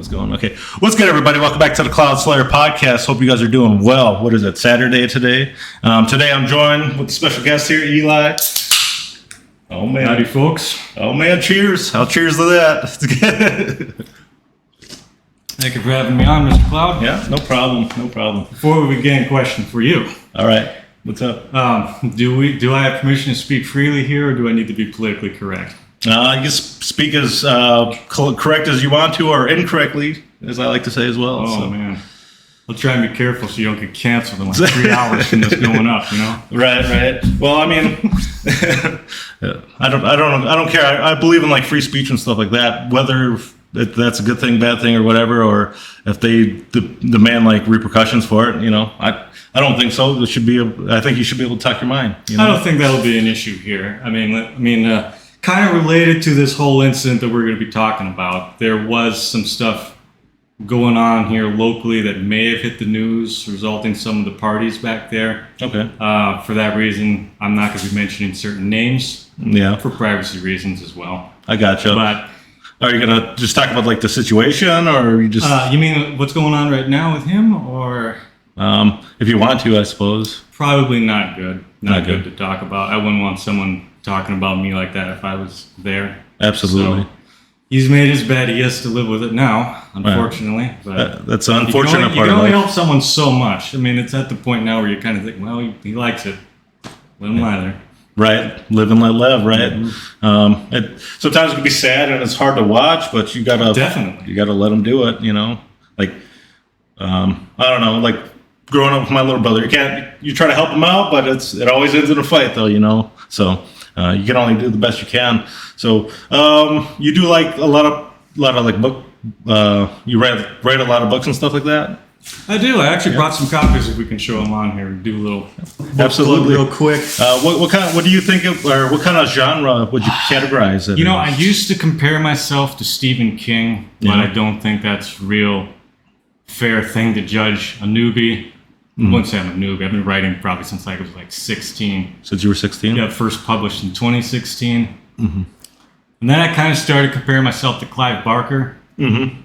Everything's going okay. What's good, everybody? Welcome back to the Cloud Slayer podcast. Hope you guys are doing well. What is it? Saturday today. Today I'm joined with a special guest here, Eli. Oh man, howdy, folks. Oh man, cheers! I'll cheers to that. Thank you for having me on, Mr. Cloud. Yeah, no problem. No problem. Before we begin, question for you. All right, what's up? Do I have permission to speak freely here, or do I need to be politically correct? You can speak as correct as you want to, or incorrectly, as I like to say as well. Oh man, I'll try and be careful so you don't get canceled in like 3 hours from this going up. You know? Right. Well, I mean, I don't care. I believe in like free speech and stuff like that. Whether that's a good thing, bad thing, or whatever, or if they demand like repercussions for it, I don't think so. I think you should be able to talk your mind. I don't think that'll be an issue here. I mean, kind of related to this whole incident that we're going to be talking about, there was some stuff going on here locally that may have hit the news, resulting in some of the parties back there. Okay. For that reason, I'm not going to be mentioning certain names. Yeah. For privacy reasons as well. I gotcha. But are you going to just talk about like the situation, or are you just... you mean what's going on right now with him, or... if you want to, I suppose. Probably not good. Not good to talk about. I wouldn't want someone talking about me like that if I was there. Absolutely. So, he's made his bed. He has to live with it now, unfortunately. Right. But that's an unfortunate part you of can only life. Help someone so much. I mean, it's at the point now where you kind of think, well, he likes it. Let him lie there. Right, live and let live. Right. Mm-hmm. Sometimes it can be sad and it's hard to watch, but you gotta let them do it. Like I don't know, like growing up with my little brother, you try to help him out, but it always ends in a fight, though. So you can only do the best you can. So you do like a lot of like book. You write a lot of books and stuff like that. I do. I actually brought some copies if we can show them on here. Do a little absolutely real quick. What do you think of, or what kind of genre would you categorize it? I used to compare myself to Stephen King, but I don't think that's real fair thing to judge a newbie. I wouldn't say I'm a newbie. I've been writing probably since I was like 16. Since you were 16? Yeah, first published in 2016. Mm-hmm. And then I kind of started comparing myself to Clive Barker. Mm-hmm.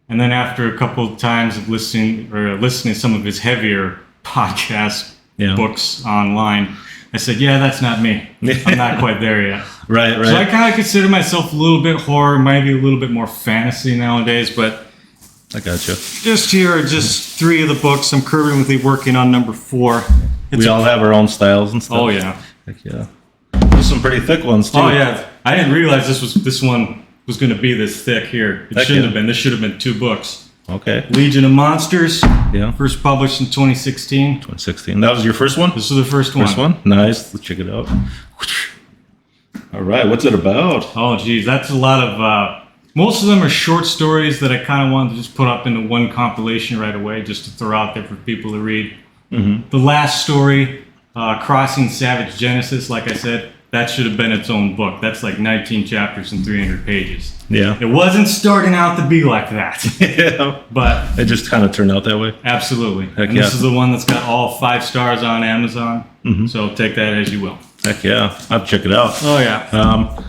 And then after a couple of times of listening to some of his heavier podcast books online, I said, yeah, that's not me. I'm not quite there yet. Right. So I kind of consider myself a little bit horror, maybe a little bit more fantasy nowadays, but I gotcha. Just here are just 3 of the books. I'm currently working on number 4. We all have our own styles and stuff. Oh, yeah. Heck yeah. There's some pretty thick ones, too. Oh, yeah. I didn't realize this one was going to be this thick here. It shouldn't have been. This should have been 2 books. Okay. Legion of Monsters. Yeah. First published in 2016. 2016. That was your first one? This was the first one. First one? Nice. Let's check it out. All right. What's it about? Oh, geez. That's a lot of... most of them are short stories that I kind of wanted to just put up into one compilation right away, just to throw out there for people to read. Mm-hmm. The last story, Crossing Savage Genesis, like I said, that should have been its own book. That's like 19 chapters and 300 pages. Yeah. It wasn't starting out to be like that. Yeah. But it just kind of turned out that way. Absolutely. Heck and this is the one that's got all 5 stars on Amazon. Mm-hmm. So take that as you will. Heck yeah. I'll have to check it out. Oh, yeah.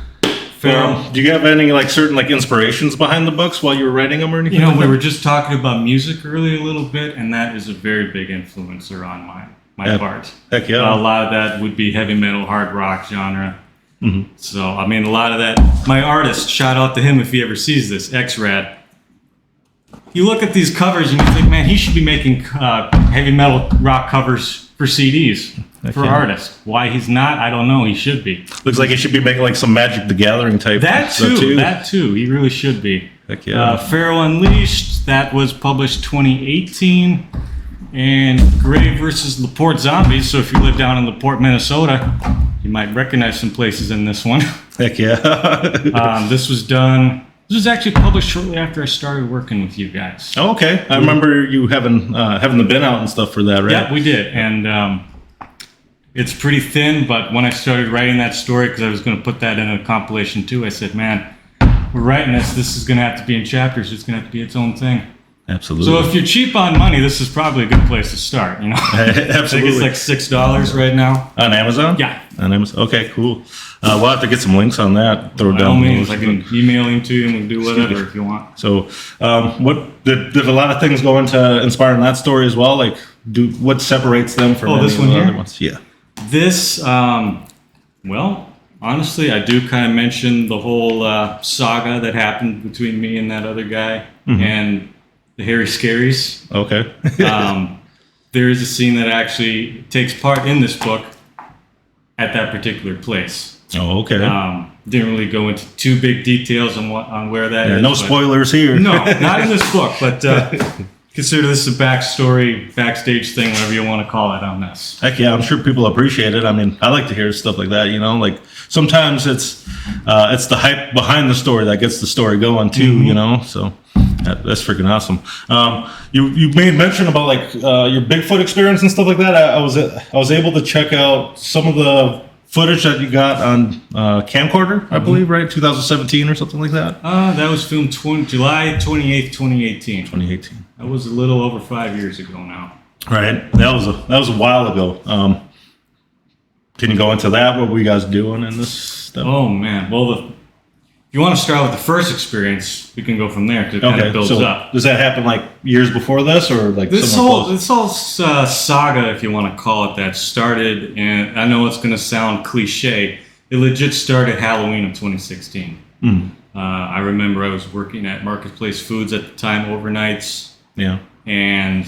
Do you have any like certain like inspirations behind the books while you were writing them or anything? We were just talking about music earlier a little bit, and that is a very big influencer on my part. Heck yeah. A lot of that would be heavy metal, hard rock genre. Mm-hmm. So, I mean, a lot of that. My artist, shout out to him if he ever sees this, X-Rad. You look at these covers and you think, man, he should be making heavy metal rock covers for CDs. For artists. Why he's not, I don't know. He should be. Looks like he should be making like some Magic the Gathering type stuff too. That too. He really should be. Heck yeah. Pharaoh Unleashed, that was published 2018. And Grave versus LaPorte Zombies. So if you live down in LaPorte, Minnesota, you might recognize some places in this one. Heck yeah. This was actually published shortly after I started working with you guys. Oh, okay. I remember you having the bin out and stuff for that, right? Yeah, we did. And it's pretty thin, but when I started writing that story, because I was going to put that in a compilation too, I said, man, we're writing this. This is going to have to be in chapters. It's going to have to be its own thing. Absolutely. So if you're cheap on money, this is probably a good place to start. You know, Absolutely. I think it's like $6 right now On Amazon? Yeah. On Amazon. Okay, cool. We'll have to get some links on that. Throw it By all down means. below. I can email him to you and we can do whatever if you want. So, what did a lot of things go into inspiring that story as well? Like, what separates them from this any of one the here? other ones? Yeah. This, well, honestly, I do kind of mention the whole saga that happened between me and that other guy and the Hairy Scaries. Okay. There is a scene that actually takes part in this book at that particular place. Oh, okay. Didn't really go into too big details on where that is. No but- spoilers here. No, not in this book, but consider this a backstory, backstage thing, whatever you want to call it on this. Heck yeah, I'm sure people appreciate it. I mean, I like to hear stuff like that. You know, like sometimes it's the hype behind the story that gets the story going too. You know, so that's freaking awesome. You made mention about like your Bigfoot experience and stuff like that. I was able to check out some of the footage that you got on camcorder, I believe, right? 2017 or something like that. That was filmed July 28th, 2018. 2018. That was a little over 5 years ago now. Right. That was a while ago. Can you go into that? What were you guys doing in this stuff? Oh man. Well, if you want to start with the first experience, we can go from there because it kind of builds up. Does that happen like years before this, or like This somewhere whole close? saga, if you want to call it that, started, and I know it's going to sound cliche, it legit started Halloween of 2016. I remember I was working at Marketplace Foods at the time, overnights, Yeah. and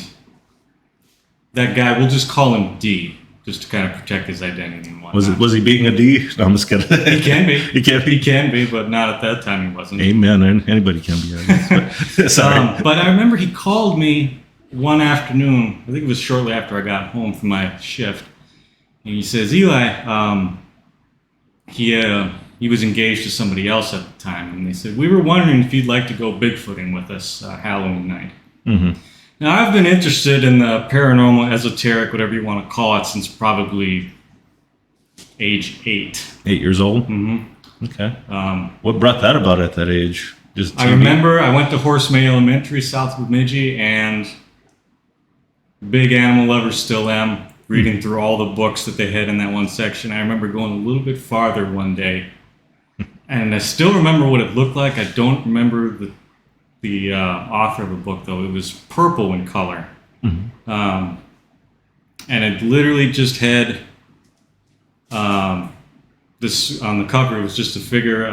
that guy, we'll just call him D, just to kind of protect his identity and whatnot. Was he being a D? No, I'm just kidding. He can be. He can be. He can be, but not at that time he wasn't. Amen. Anybody can be. I guess. But, sorry. But I remember he called me one afternoon. I think it was shortly after I got home from my shift, and he says, "Eli, he was engaged to somebody else at the time, and they said we were wondering if you'd like to go Bigfooting with us Halloween night." Now I've been interested in the paranormal, esoteric, whatever you want to call it, since probably age 8. 8 years old. Okay. What brought that about at that age? Just I remember I went to Horse May Elementary, south of Bemidji, and big animal lover still am, reading through all the books that they had in that one section. I remember going a little bit farther one day, and I still remember what it looked like. I don't remember the author of the book, though. It was purple in color. And it literally just had this on the cover. It was just a figure,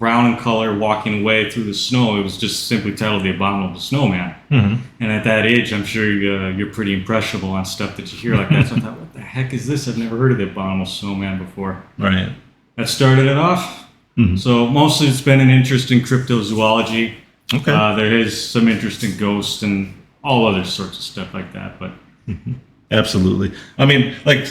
brown in color, walking away through the snow. It was just simply titled The Abominable Snowman. And at that age, I'm sure you're pretty impressionable on stuff that you hear like that. So I thought, what the heck is this? I've never heard of The Abominable Snowman before. Right. That started it off. So mostly it's been an interest in cryptozoology. Okay. There is some interest in ghosts and all other sorts of stuff like that. But Absolutely. I mean, like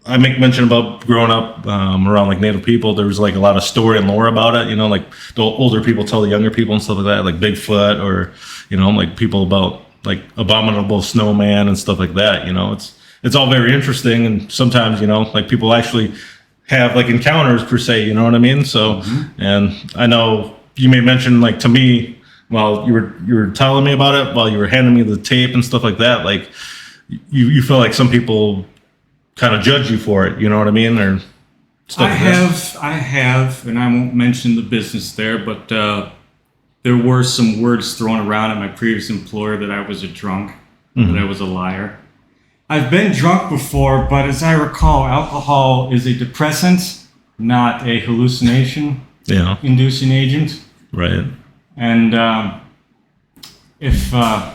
I make mention about growing up around like Native people. There was like a lot of story and lore about it. You know, like the older people tell the younger people and stuff like that, like Bigfoot, or you know, like people about like abominable snowman and stuff like that. You know, it's all very interesting, and sometimes you know, like people actually have like encounters per se. You know what I mean? So, and I know you may mention like to me while you were telling me about it, while you were handing me the tape and stuff like that, like you feel like some people kind of judge you for it, you know what I mean, or stuff. I have, and I won't mention the business there, but there were some words thrown around at my previous employer that I was a drunk, that I was a liar. I've been drunk before, but as I recall, alcohol is a depressant, not a hallucination inducing agent. Right. And if I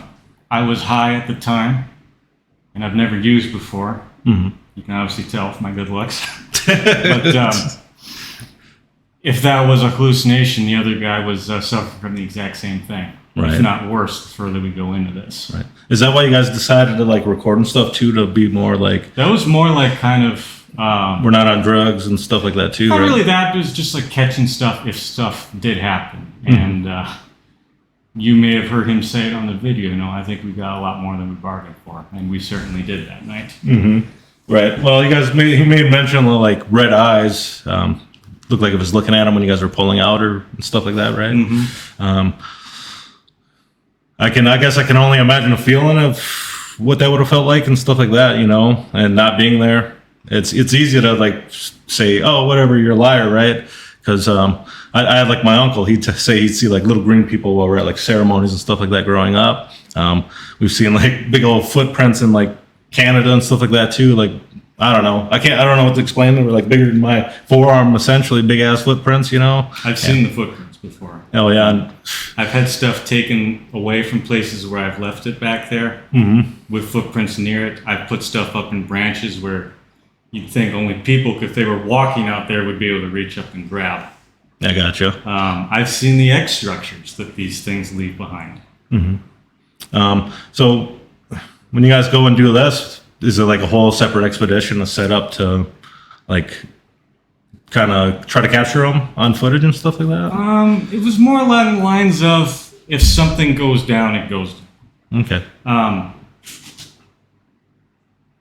was high at the time, and I've never used before, you can obviously tell from my good looks. But if that was a hallucination, the other guy was suffering from the exact same thing. Right. If not worse, the further we go into this. Right. Is that why you guys decided to like record and stuff too, to be more like That was more like kind of... we're not on drugs and stuff like that too? Not right? really that. It was just like catching stuff if stuff did happen. And you may have heard him say it on the video. You know, I think we got a lot more than we bargained for. And we certainly did that night. Right. Well, he made mention of like red eyes. Looked like it was looking at him when you guys were pulling out or stuff like that, right? I guess I can only imagine a feeling of what that would have felt like and stuff like that, and not being there. It's easy to like say, oh, whatever, you're a liar, right? Because I had like my uncle, he'd say he'd see like little green people while we're at like ceremonies and stuff like that growing up. We've seen like big old footprints in like Canada and stuff like that too. Like, I don't know. I don't know what to explain. They were like bigger than my forearm, essentially, big ass footprints, I've seen the footprints before. Oh yeah. And I've had stuff taken away from places where I've left it back there with footprints near it. I've put stuff up in branches where you'd think only people, if they were walking out there, would be able to reach up and grab. I gotcha. I've seen the X structures that these things leave behind. So when you guys go and do this, is it like a whole separate expedition to set up to like kind of try to capture them on footage and stuff like that? It was more along the lines of if something goes down, it goes down. Okay.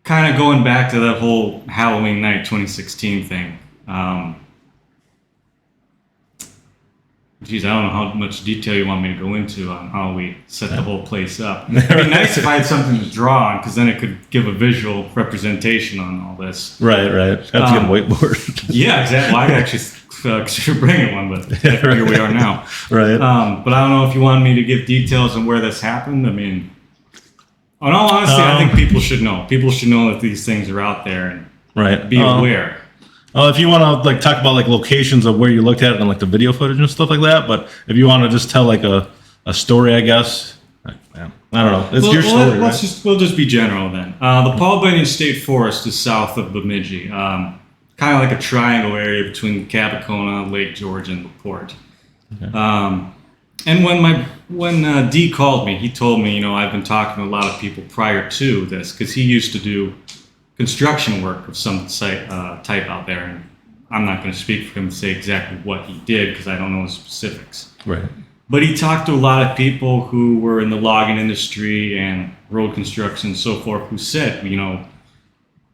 Kind of going back to that whole Halloween night 2016 thing. Geez, I don't know how much detail you want me to go into on how we set the whole place up. It'd be nice if I had something to draw on, because then it could give a visual representation on all this. Right. Have to get a whiteboard. Yeah, exactly. Well, I actually considered bringing one, but here we are now. Right. But I don't know if you wanted me to give details on where this happened. I mean, in all honesty, I think people should know. People should know that these things are out there and be aware. If you want to like talk about like locations of where you looked at it and like the video footage and stuff like that, but if you want to just tell like a story, I guess. I don't know. It's your story. We'll just be general then. The Paul Bunyan State Forest is south of Bemidji, kind of like a triangle area between Capicona, Lake George, and LaPorte. Okay. And when Dee called me, he told me, I've been talking to a lot of people prior to this, because he used to do construction work of some type out there, and I'm not going to speak for him to say exactly what he did because I don't know the specifics. Right. But he talked to a lot of people who were in the logging industry and road construction and so forth, who said,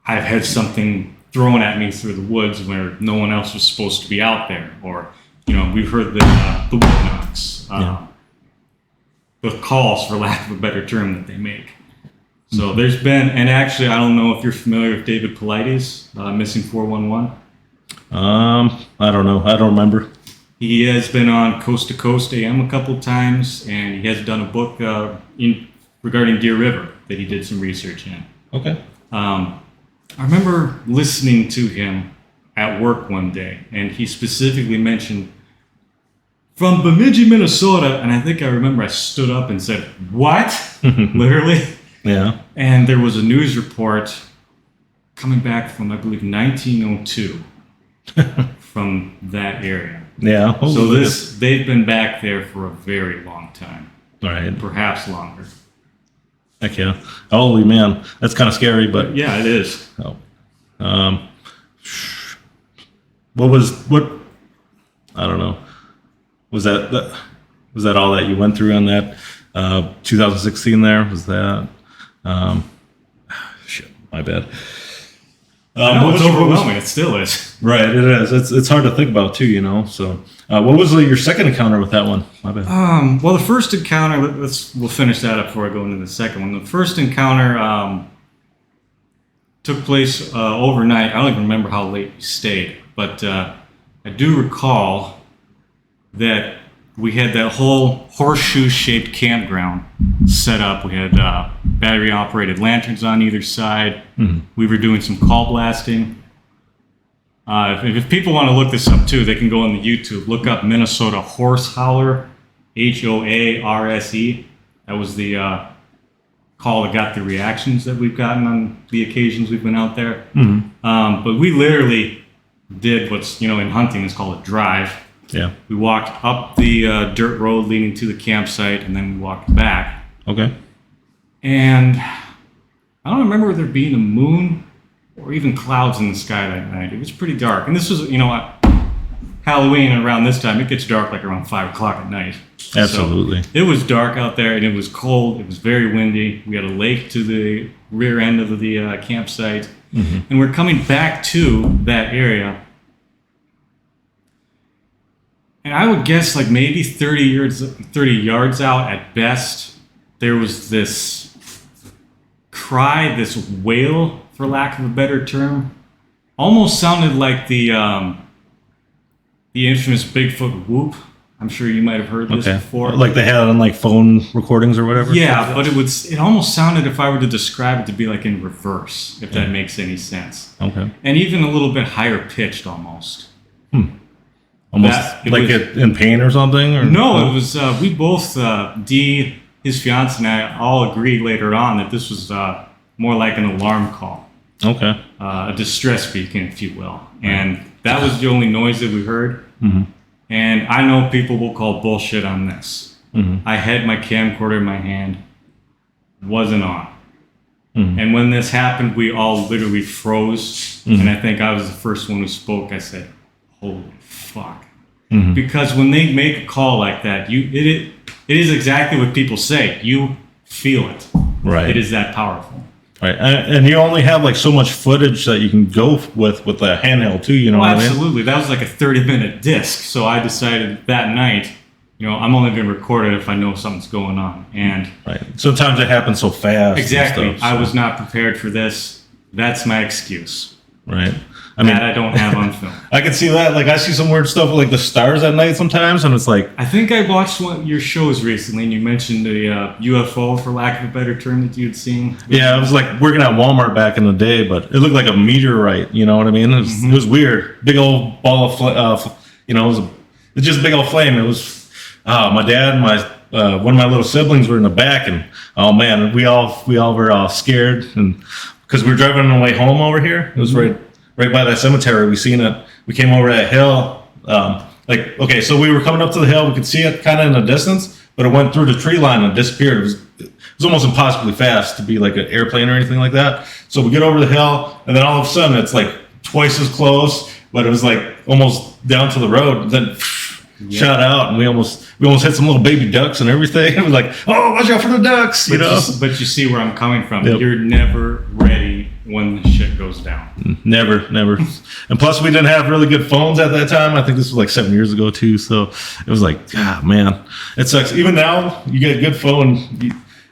I've had something thrown at me through the woods where no one else was supposed to be out there, or we've heard the wood knocks, the calls, for lack of a better term, that they make. So there's been, and actually, I don't know if you're familiar with David Paulides, Missing 411. I don't know. I don't remember. He has been on Coast to Coast AM a couple times, and he has done a book regarding Deer River that he did some research in. Okay. I remember listening to him at work one day, and he specifically mentioned from Bemidji, Minnesota, and I think I remember I stood up and said, "What?" Literally. Yeah. And there was a news report coming back from, I believe, 1902 from that area. Yeah. So they've been back there for a very long time. Right. Perhaps longer. Heck yeah. Holy man. That's kind of scary, but yeah, it is. Oh. What I don't know. Was that all that you went through on that 2016 there? Was that shit, my bad. It's overwhelming. It still is. Right, it is. It's hard to think about too, So, what was your second encounter with that one? My bad. Well, the first encounter. We'll finish that up before I go into the second one. The first encounter took place overnight. I don't even remember how late we stayed, but I do recall that we had that whole horseshoe-shaped campground set up. We had battery-operated lanterns on either side. Mm-hmm. We were doing some call blasting. If people want to look this up too, they can go on the YouTube, look up Minnesota Horse Howler, HOARSE. That was the call that got the reactions that we've gotten on the occasions we've been out there. Mm-hmm. But we literally did what's, in hunting is called a drive. Yeah. We walked up the dirt road leading to the campsite, and then we walked back. Okay. And I don't remember there being a moon or even clouds in the sky that night. It was pretty dark. And this was, Halloween, and around this time, it gets dark like around 5 o'clock at night. Absolutely. So it was dark out there, and it was cold. It was very windy. We had a lake to the rear end of the campsite. Mm-hmm. And we're coming back to that area. And I would guess like maybe 30 yards out at best, there was this cry, this wail, for lack of a better term, almost sounded like the infamous Bigfoot whoop. I'm sure you might have heard this before. Like they had on like phone recordings or whatever? Yeah, but it almost sounded, if I were to describe it, to be like in reverse, if that makes any sense. Okay. And even a little bit higher pitched almost. Almost like in pain or something? Or? No, it was, we both, Dee, his fiance, and I all agreed later on that this was more like an alarm call. Okay. A distress beacon, if you will. And that was the only noise that we heard. Mm-hmm. And I know people will call bullshit on this. Mm-hmm. I had my camcorder in my hand, wasn't on. Mm-hmm. And when this happened, we all literally froze. Mm-hmm. And I think I was the first one who spoke. I said, holy fuck. Mm-hmm. Because when they make a call like that, it is exactly what people say. You feel it. Right. It is that powerful. Right, and you only have like so much footage that you can go with the handheld too. You know what I mean? Absolutely. That was like a 30-minute disc. So I decided that night, I'm only going to record it if I know something's going on. And right. Sometimes it happens so fast. Exactly. Stuff, so. I was not prepared for this. That's my excuse. Right. I mean, that I don't have on film. I can see that. Like I see some weird stuff with like the stars at night sometimes, and it's like. I think I watched one of your shows recently, and you mentioned the UFO, for lack of a better term, that you had seen. Yeah, I was like working at Walmart back in the day, but it looked like a meteorite. You know what I mean? It was weird. Big old ball of, it was just big old flame. It was. My dad and one of my little siblings were in the back, and oh man, we all were scared, and because we were driving on the way home over here. It was right by that cemetery. We seen it. We came over that hill. So we were coming up to the hill. We could see it kind of in the distance, but it went through the tree line and disappeared. It was almost impossibly fast to be like an airplane or anything like that. So we get over the hill, and then all of a sudden it's like twice as close, but it was like almost down to the road. Then shot out, and we almost hit some little baby ducks and everything. It was like, oh, watch out for the ducks, But you see where I'm coming from. Yep. You're never ready when the shit goes down. Never. And plus, we didn't have really good phones at that time. I think this was like 7 years ago too. So it was like, man, it sucks. Even now, you get a good phone,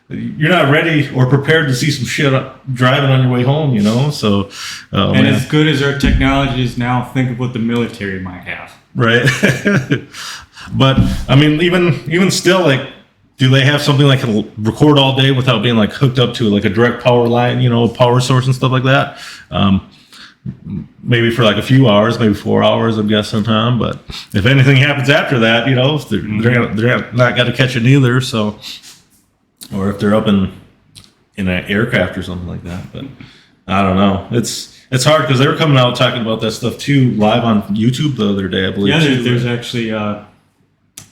you're not ready or prepared to see some shit driving on your way home. So, as good as our technology is now, think of what the military might have. Right. But I mean, even still, like, do they have something like it'll record all day without being like hooked up to like a direct power line, a power source and stuff like that? Maybe for like a few hours, maybe 4 hours, I'm guessing, Tom. But if anything happens after that, they're not going to catch it either. So, or if they're up in an aircraft or something like that. But I don't know. It's hard because they were coming out talking about that stuff too live on YouTube the other day, I believe. Yeah, there's actually, I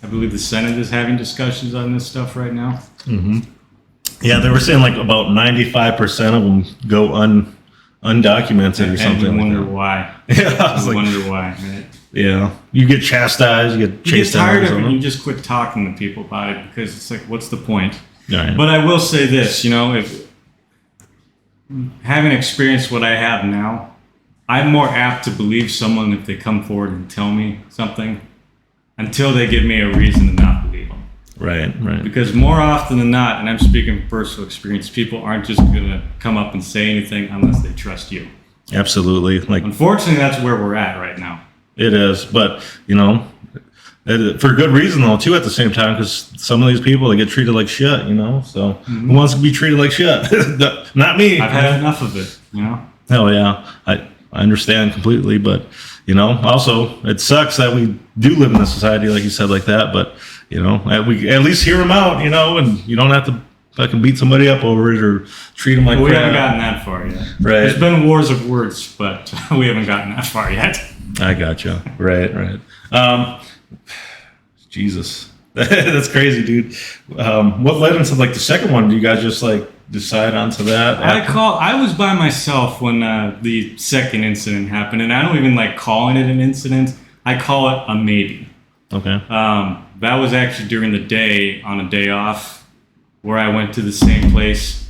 believe the Senate is having discussions on this stuff right now. Mm-hmm. Yeah, they were saying like about 95% of them go undocumented or something. And you wonder why. Yeah, I wonder why. Right? Yeah, you get chastised, you get chased down. You get tired of it, and you just quit talking to people about it because it's like, what's the point? Right. But I will say this, if having experienced what I have now, I'm more apt to believe someone if they come forward and tell me something until they give me a reason to not believe them. Right. Because more often than not, and I'm speaking from personal experience, people aren't just going to come up and say anything unless they trust you. Absolutely. Like, unfortunately, that's where we're at right now. It is, but for good reason though too. At the same time, because some of these people, they get treated like shit. So who wants to be treated like shit? Not me. I've had enough of it. Hell yeah, I understand completely, but also it sucks that we do live in a society like you said like that. But we at least hear them out. And you don't have to fucking beat somebody up over it or treat them like crap. We haven't gotten that far yet. Right. There's been wars of words, but we haven't gotten that far yet. I gotcha. Right. Jesus, that's crazy, dude. What led into like the second one? Do you guys just like decide onto that? I was by myself when the second incident happened, and I don't even like calling it an incident. I call it a maybe. Okay. That was actually during the day on a day off where I went to the same place.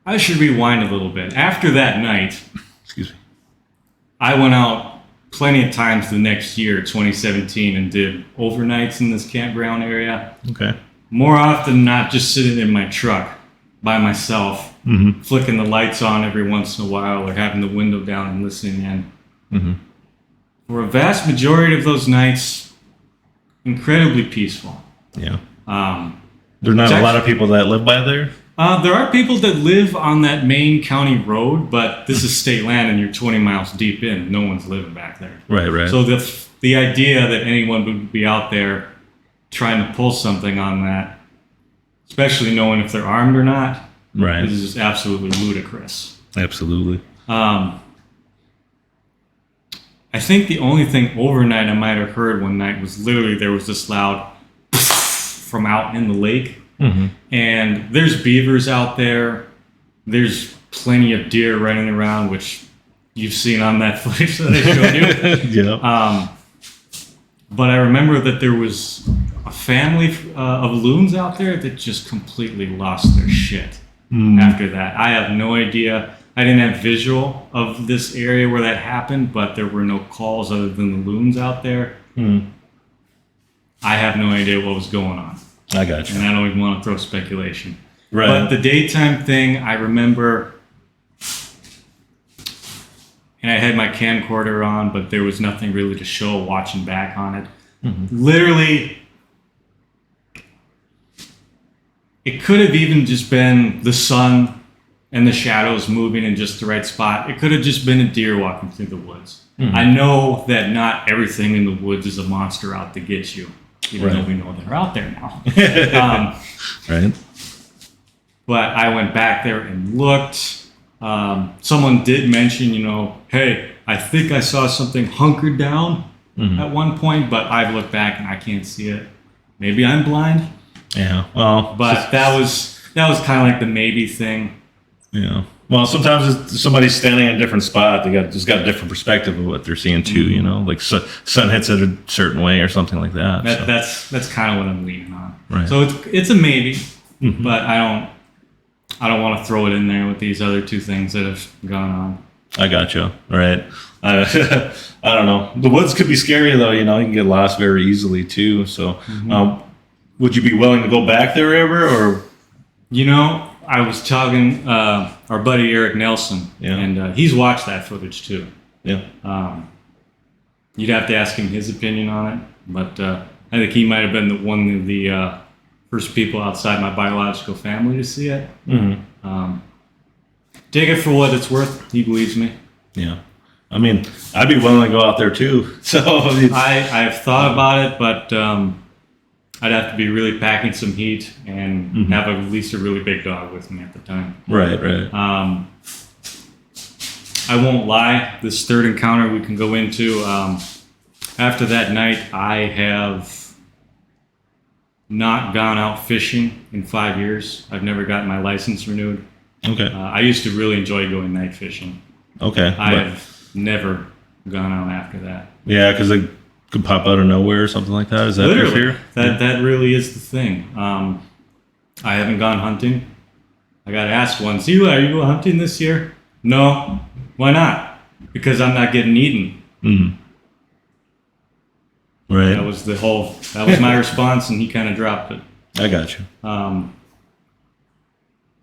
I should rewind a little bit. After that night, excuse me, I went out plenty of times the next year, 2017, and did overnights in this campground area. Okay. more often than not just sitting in my truck by myself, flicking the lights on every once in a while or having the window down and listening in. For a vast majority of those nights, incredibly peaceful. Yeah. There's not a lot of people that live by there? There are people that live on that main county road, but this is state land and you're 20 miles deep in. No one's living back there. Right. So the idea that anyone would be out there trying to pull something on that, especially knowing if they're armed or not, is just absolutely ludicrous. Absolutely. I think the only thing overnight I might have heard one night was literally there was this loud from out in the lake. And there's beavers out there. There's plenty of deer running around, which you've seen on that footage that I showed you. Yeah. But I remember that there was a family of loons out there that just completely lost their shit after that. I have no idea. I didn't have visual of this area where that happened, but there were no calls other than the loons out there. I have no idea what was going on. I got you. And I don't even want to throw speculation. Right. But the daytime thing, I remember, and I had my camcorder on, but there was nothing really to show watching back on it. Literally, it could have even just been the sun and the shadows moving in just the right spot. It could have just been a deer walking through the woods. I know that not everything in the woods is a monster out to get you. Even though we know they're out there now. Right. But I went back there and looked. Someone did mention, hey, I think I saw something hunkered down at one point, but I've looked back and I can't see it. Maybe I'm blind. Yeah. Well, but that was kind of like the maybe thing. Yeah. Well, sometimes if somebody's standing in a different spot, they just got a different perspective of what they're seeing too. Like sun hits it a certain way or something like that. That's kind of what I'm leaning on. Right. So it's a maybe, but I don't want to throw it in there with these other two things that have gone on. I got you. All right. I don't know. The woods could be scary though. You can get lost very easily too. So, would you be willing to go back there ever, or? I was talking our buddy Eric Nelson, and he's watched that footage too. Yeah. You'd have to ask him his opinion on it, but I think he might have been one of the first people outside my biological family to see it. Take it for what it's worth. He believes me. Yeah. I mean, I'd be willing to go out there too. So I've thought about it, but I'd have to be really packing some heat and have at least a really big dog with me at the time. Right. I won't lie. This third encounter we can go into. After that night, I have not gone out fishing in 5 years. I've never gotten my license renewed. Okay. I used to really enjoy going night fishing. Okay. I've never gone out after that. Yeah, because they could pop out of nowhere or something like that. Is that your fear? That really is the thing. I haven't gone hunting. I got asked once, Eli, are you going hunting this year? No. Why not? Because I'm not getting eaten. Right. That was my response, and he kind of dropped it. I got you.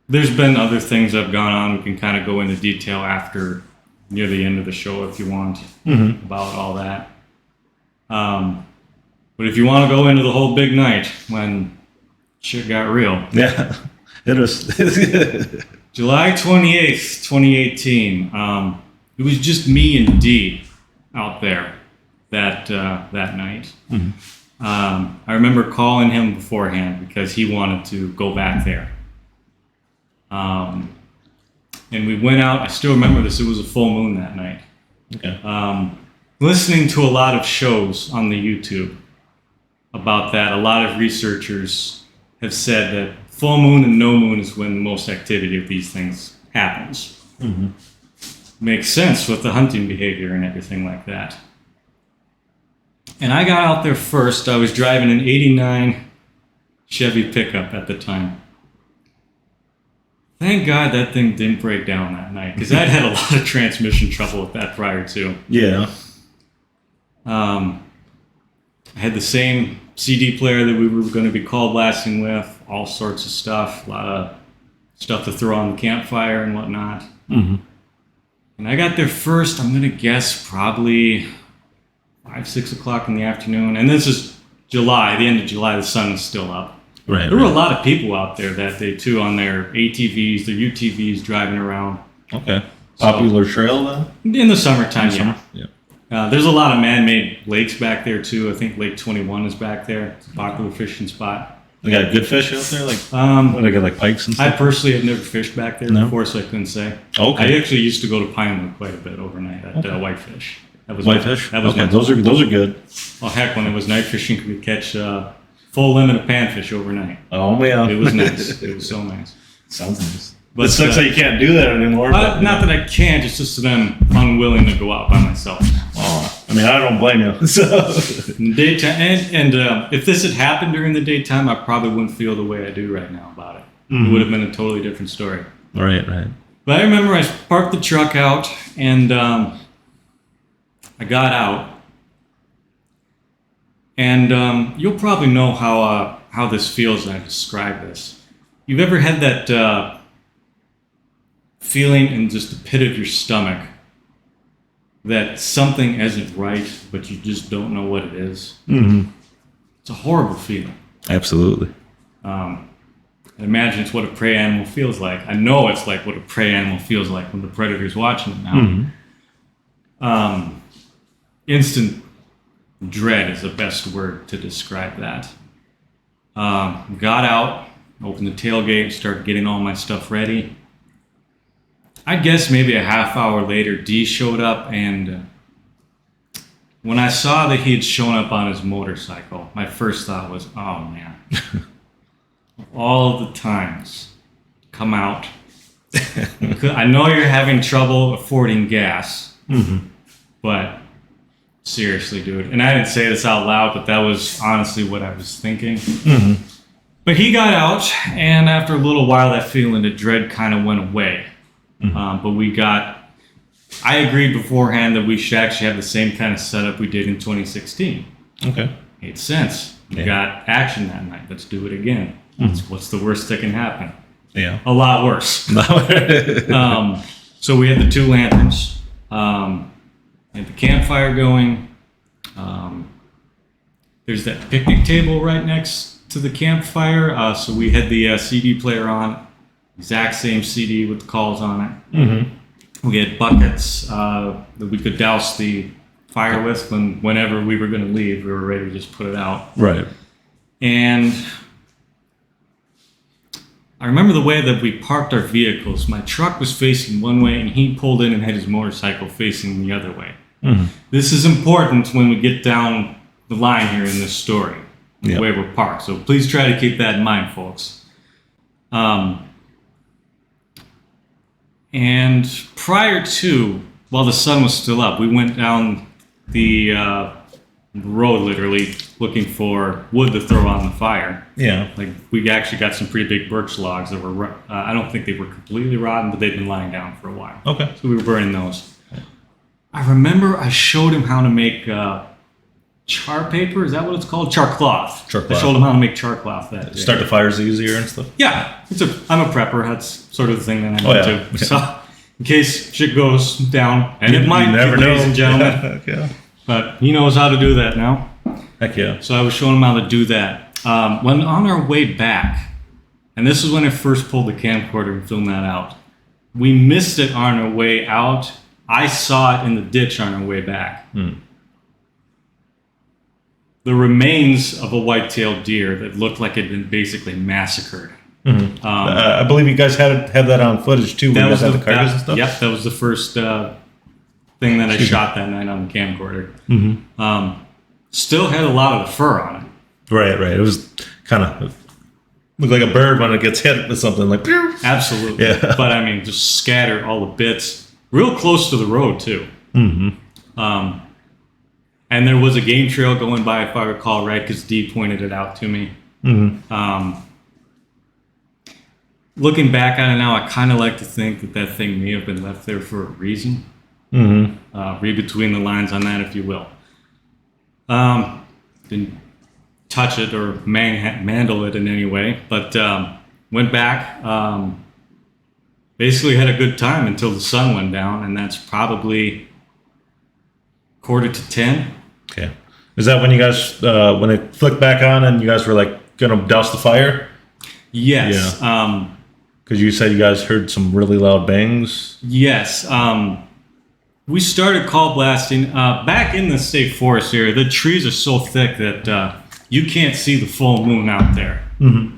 There's been other things that have gone on. We can kind of go into detail near the end of the show if you want about all that. But if you want to go into the whole big night when shit got real. Yeah, it was. July 28th, 2018. It was just me and Dee out there that night. I remember calling him beforehand because he wanted to go back there. And we went out. I still remember this. It was a full moon that night. Okay. Listening to a lot of shows on the YouTube about that, a lot of researchers have said that full moon and no moon is when the most activity of these things happens. Makes sense with the hunting behavior and everything like that. And I got out there first. I was driving an 89 Chevy pickup at the time. Thank God that thing didn't break down that night, because I'd had a lot of transmission trouble with that prior to. Yeah. I had the same CD player that we were going to be cold blasting with, all sorts of stuff, a lot of stuff to throw on the campfire and whatnot. Mm-hmm. And I got there first, I'm going to guess probably 5, 6 o'clock in the afternoon. And this is July, the end of July, the sun is still up. Right. There were a lot of people out there that day too on their ATVs, their UTVs driving around. Okay. Popular trail then? In the summertime, Yeah. There's a lot of man-made lakes back there too. I think Lake 21 is back there. It's a popular fishing spot. They got good fish out there? What, they got like pikes and I stuff? personally have never fished back there No? before, so I couldn't say. Okay. I actually used to go to Pinewood quite a bit overnight at Whitefish. That was Whitefish? That was okay, my, those are good. oh heck, when it was night fishing, we could catch full limit of panfish overnight. Oh yeah. It was nice. It was so nice. Sounds nice. But It sucks that you can't do that anymore. But, not that I can't, it's just that I'm unwilling to go out by myself. Oh, I mean, I don't blame you. So. In the daytime, and if this had happened during the daytime, I probably wouldn't feel the way I do right now about it. Mm-hmm. It would have been a totally different story. Right. But I remember I parked the truck out, and I got out. And you'll probably know how this feels when I describe this. You've ever had that feeling in just the pit of your stomach that something isn't right, but you just don't know what it is? Mm-hmm. It's a horrible feeling. Absolutely. I imagine it's what a prey animal feels like. I know it's like what a prey animal feels like when the predator's watching it now. Mm-hmm. Instant dread is the best word to describe that. Got out, opened the tailgate, started getting all my stuff ready. I guess maybe a half hour later, D showed up, and when I saw that he had shown up on his motorcycle, my first thought was, oh man. All the times come out. I know you're having trouble affording gas, but seriously, dude. And I didn't say this out loud, but that was honestly what I was thinking. But he got out, and after a little while, that feeling of dread kind of went away. But I agreed beforehand that we should actually have the same kind of setup we did in 2016. Okay. Made sense. We got action that night. Let's do it again. What's the worst that can happen? Yeah. A lot worse. So we had the 2 lanterns, had the campfire going. There's that picnic table right next to the campfire. So we had the CD player on, exact same CD with the calls on it. We had buckets that we could douse the fire with whenever we were going to leave. We were ready to just put it out. Right. And I remember the way that we parked our vehicles. My truck was facing one way, and he pulled in and had his motorcycle facing the other way. This is important when we get down the line here in this story, the way we're parked. So please try to keep that in mind, folks. And prior to, while the sun was still up, we went down the road literally looking for wood to throw on the fire. Yeah. Like we actually got some pretty big birch logs that were, I don't think they were completely rotten, but they'd been lying down for a while. Okay. So we were burning those. I remember I showed him how to make char paper. Is that what it's called? Char cloth. Char cloth. I showed him how to make char cloth that day. Start the fires easier and stuff. Yeah, I'm a prepper. That's sort of the thing that I do too. Yeah. So in case shit goes down, and You it might, never ladies know. and gentlemen. Heck yeah. But he knows how to do that now. Heck yeah. So I was showing him how to do that. When on our way back, and this is when I first pulled the camcorder and filmed that out, we missed it on our way out. I saw it in the ditch on our way back. The remains of a white-tailed deer that looked like it had been basically massacred. I believe you guys had that on footage too. When you guys had the carcass and stuff. Yep, that was the first thing that I shot that night on the camcorder. Still had a lot of the fur on it. Right. It was kind of looked like a bird when it gets hit with something like. Pew! Absolutely. Yeah. But I mean, just scatter all the bits. Real close to the road too. And there was a game trail going by, if I recall right, because Dee pointed it out to me. Looking back on it now, I kind of like to think that thing may have been left there for a reason. Read between the lines on that, if you will. touch it or manhandle it in any way. But went back, basically had a good time until the sun went down, and that's probably 9:45. Okay. Is that when you guys, when it flicked back on and you guys were like going to douse the fire? Yes. Yeah. Because you said you guys heard some really loud bangs. Yes. We started call blasting back in the state forest area. The trees are so thick that you can't see the full moon out there. Mm-hmm.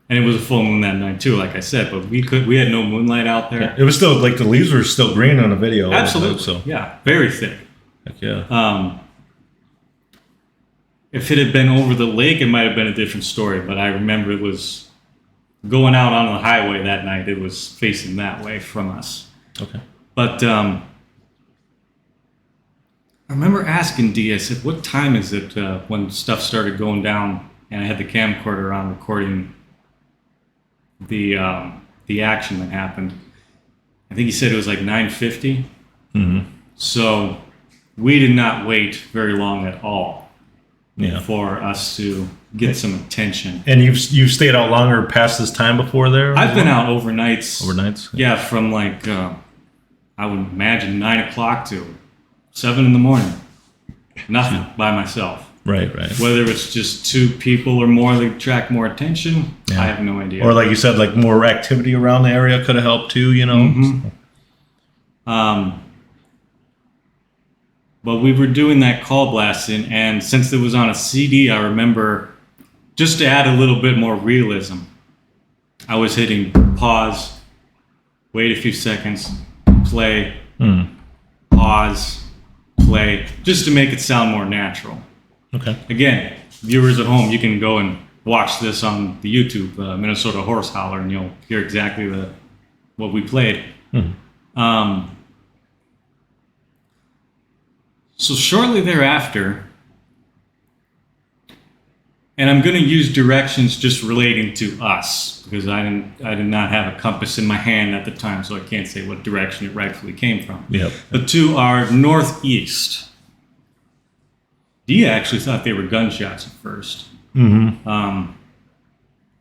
And it was a full moon that night too, like I said. But we had no moonlight out there. Yeah. It was still like the leaves were still green on the video. Absolutely. So Yeah, very thick. heck yeah. If it had been over the lake, it might have been a different story. But I remember it was going out on the highway that night. It was facing that way from us. Okay. But I remember asking Dee, I said, what time is it when stuff started going down? And I had the camcorder on recording the action that happened. I think he said it was like 9:50. Mm-hmm. So we did not wait very long at all Yeah. for us to get some attention. And you've stayed out longer past this time before there? I've been out overnights. Overnights? Yeah, from like, I would imagine 9 o'clock to 7 in the morning. Nothing by myself. Right. Whether it's just two people or more that attract more attention, Yeah. I have no idea. Or like you said, like more activity around the area could have helped too, you know? Mm-hmm. But we were doing that call blasting, and since it was on a CD, I remember, just to add a little bit more realism, I was hitting pause, wait a few seconds, play, pause, play, just to make it sound more natural. Okay. Again, viewers at home, you can go and watch this on the YouTube, Minnesota Horse Howler, and you'll hear exactly what we played. So shortly thereafter, and I'm going to use directions just relating to us, because I did not have a compass in my hand at the time, so I can't say what direction it rightfully came from. Yep. The two are northeast. Dee actually thought they were gunshots at first. Mm-hmm.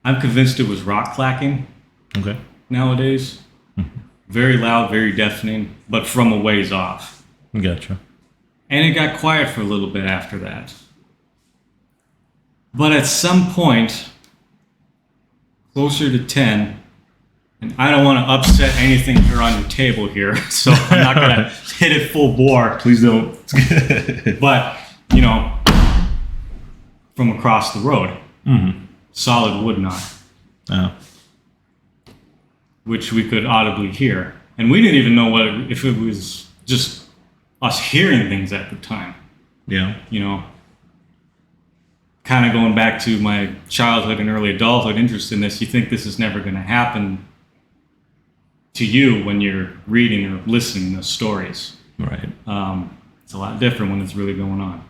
I'm convinced it was rock clacking. Okay. Nowadays. Very loud, very deafening, but from a ways off. Gotcha. And it got quiet for a little bit after that. But at some point, closer to 10, and I don't want to upset anything here on your table here, so I'm not going to hit it full bore. Please don't. But, from across the road, solid wood knock, Oh. which we could audibly hear. And we didn't even know if it was just us hearing things at the time. Yeah. Kind of going back to my childhood and early adulthood interest in this, you think this is never going to happen to you when you're reading or listening to stories. Right. It's a lot different when it's really going on.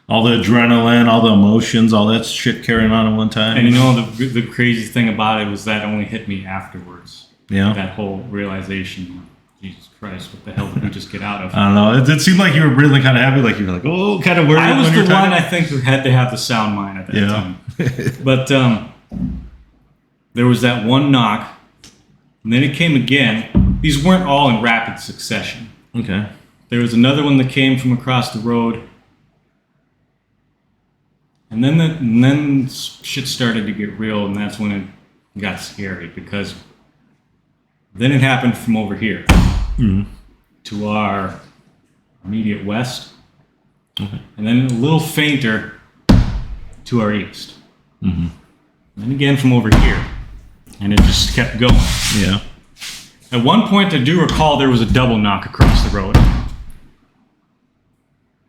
All the adrenaline, all the emotions, all that shit carrying on at one time. And the crazy thing about it was that only hit me afterwards. Yeah. That whole realization. Jesus Christ, what the hell did we just get out of? I don't know. It seemed like you were really kind of happy, like you were like, oh, kind of worried. I was when the you're talking. one, I think, who had to have the sound mind at that time. But there was that one knock, and then it came again. These weren't all in rapid succession. Okay. There was another one that came from across the road, and then shit started to get real, and that's when it got scary, because then it happened from over here to our immediate west, and then a little fainter to our east. And then again from over here, and it just kept going. Yeah. At one point, I do recall there was a double knock across the road.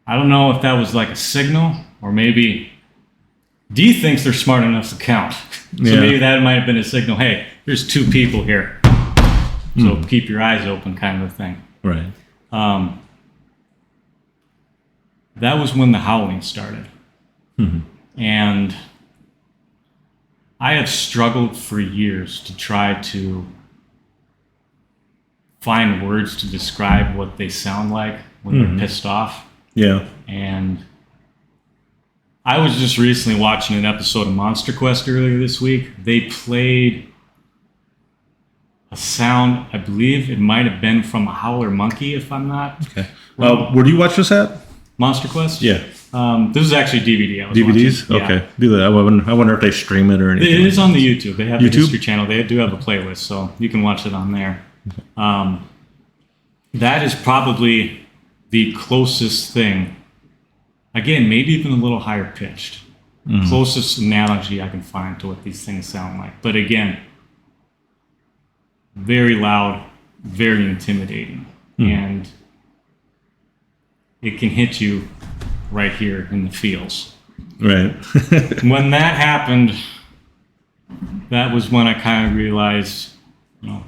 I don't know if that was like a signal, or maybe Dee thinks they're smart enough to count. So maybe that might have been a signal. Hey, there's two people here. So keep your eyes open, kind of a thing. Right. That was when the howling started. And I have struggled for years to try to find words to describe what they sound like when they're pissed off. Yeah. And I was just recently watching an episode of Monster Quest earlier this week. They played a sound, I believe it might have been from a howler monkey, if I'm not. Okay. Where do you watch this at? Monster Quest? Yeah. This is actually DVD. I was DVDs? watching. Okay. Do that. I wonder if they stream it or anything. It is on the YouTube. They have YouTube? the History channel. They do have a playlist, so you can watch it on there. That is probably the closest thing. Again, maybe even a little higher pitched. Closest analogy I can find to what these things sound like. But again, very loud, very intimidating. And it can hit you right here in the feels. Right. When that happened, that was when I kind of realized,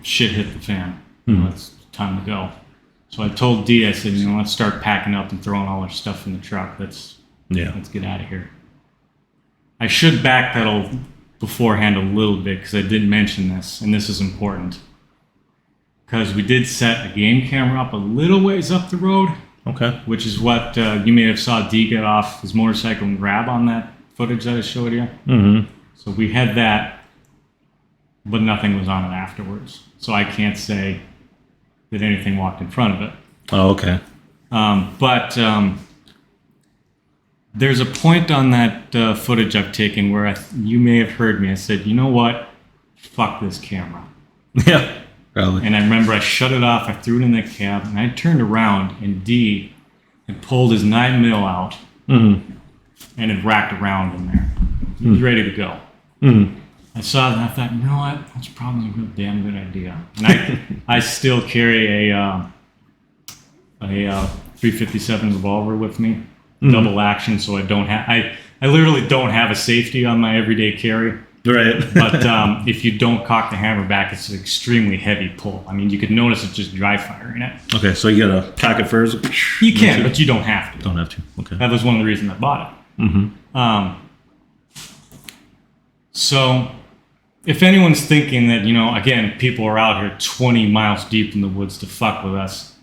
shit hit the fan. It's time to go. So I told Dee, I said, let's start packing up and throwing all our stuff in the truck. Let's get out of here. I should backpedal beforehand a little bit because I did mention this, and this is important. Because we did set a game camera up a little ways up the road. Okay. Which is what you may have saw Dee get off his motorcycle and grab on that footage that I showed you. Mm-hmm. So we had that, but nothing was on it afterwards. So I can't say that anything walked in front of it. Oh, okay. But there's a point on that footage I've taken where you may have heard me. I said, you know what? Fuck this camera. Yeah. Probably. And I remember I shut it off, I threw it in the cab, and I turned around, and Dee had pulled his 9mm out and had racked around in there. He was ready to go. I saw that and I thought, you know what? That's probably a real damn good idea. And I still carry a 357 revolver with me, double action, so I don't have... I literally don't have a safety on my everyday carry. Right. But if you don't cock the hammer back, it's an extremely heavy pull. I mean, you could notice it's just dry firing it. Okay, so you gotta cock it first? You can, but you don't have to. Don't have to. Okay. That was one of the reasons I bought it. So if anyone's thinking that, again, people are out here 20 miles deep in the woods to fuck with us,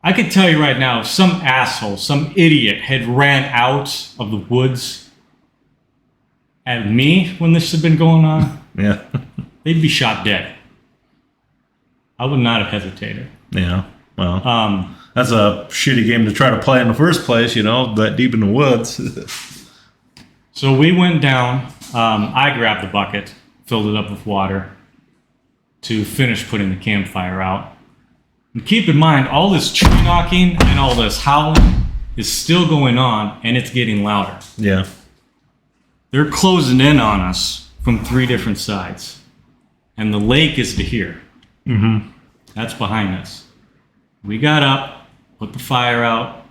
I can tell you right now, if some asshole, some idiot had ran out of the woods at me when this had been going on, they'd be shot dead. I would not have hesitated. Yeah, well, that's a shitty game to try to play in the first place, that deep in the woods. So we went down. I grabbed the bucket, filled it up with water to finish putting the campfire out. And keep in mind, all this tree knocking and all this howling is still going on, and it's getting louder. Yeah. They're closing in on us from 3 different sides. And the lake is to here. That's behind us. We got up, put the fire out.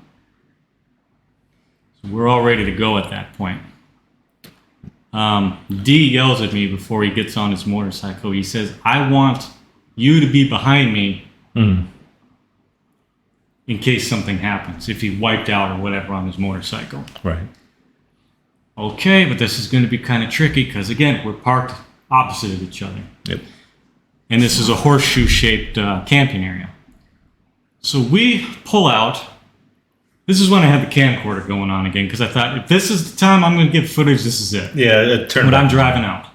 So we're all ready to go at that point. Dee yells at me before he gets on his motorcycle. He says, I want you to be behind me in case something happens, if he wiped out or whatever on his motorcycle. Right. Okay, but this is going to be kind of tricky because, again, we're parked opposite of each other. Yep. And this is a horseshoe-shaped camping area. So we pull out. This is when I had the camcorder going on again because I thought, if this is the time I'm going to give footage, this is it. Yeah, it turned But out. I'm driving out.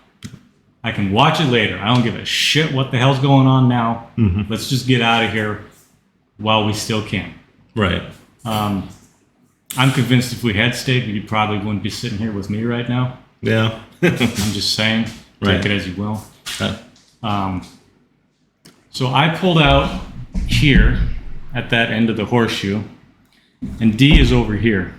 I can watch it later. I don't give a shit what the hell's going on now. Let's just get out of here while we still can. Right. I'm convinced if we had stayed, you probably wouldn't be sitting here with me right now. Yeah. I'm just saying. Right. Take it as you will. So I pulled out here at that end of the horseshoe, and Dee is over here.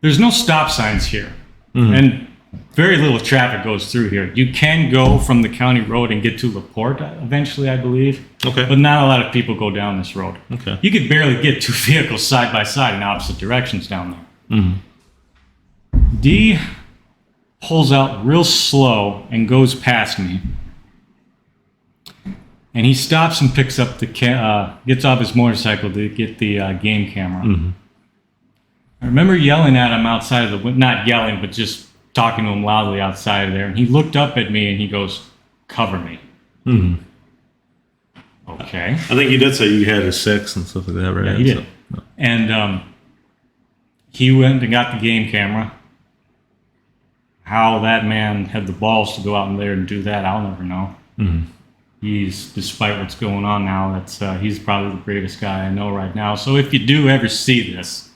There's no stop signs here, and very little traffic goes through here. You can go from the county road and get to LaPorte eventually, I believe. Okay. But not a lot of people go down this road. Okay. You could barely get 2 vehicles side by side in opposite directions down there. Dee pulls out real slow and goes past me. And he stops and picks up gets off his motorcycle to get the game camera. I remember yelling at him outside of not yelling, but just talking to him loudly outside of there. And he looked up at me and he goes, "Cover me." Okay. I think you did say you had a 6 and stuff like that, right? Yeah, he did. And he went and got the game camera. How that man had the balls to go out in there and do that, I'll never know. Mm-hmm. He's, despite what's going on now, he's probably the greatest guy I know right now. So if you do ever see this,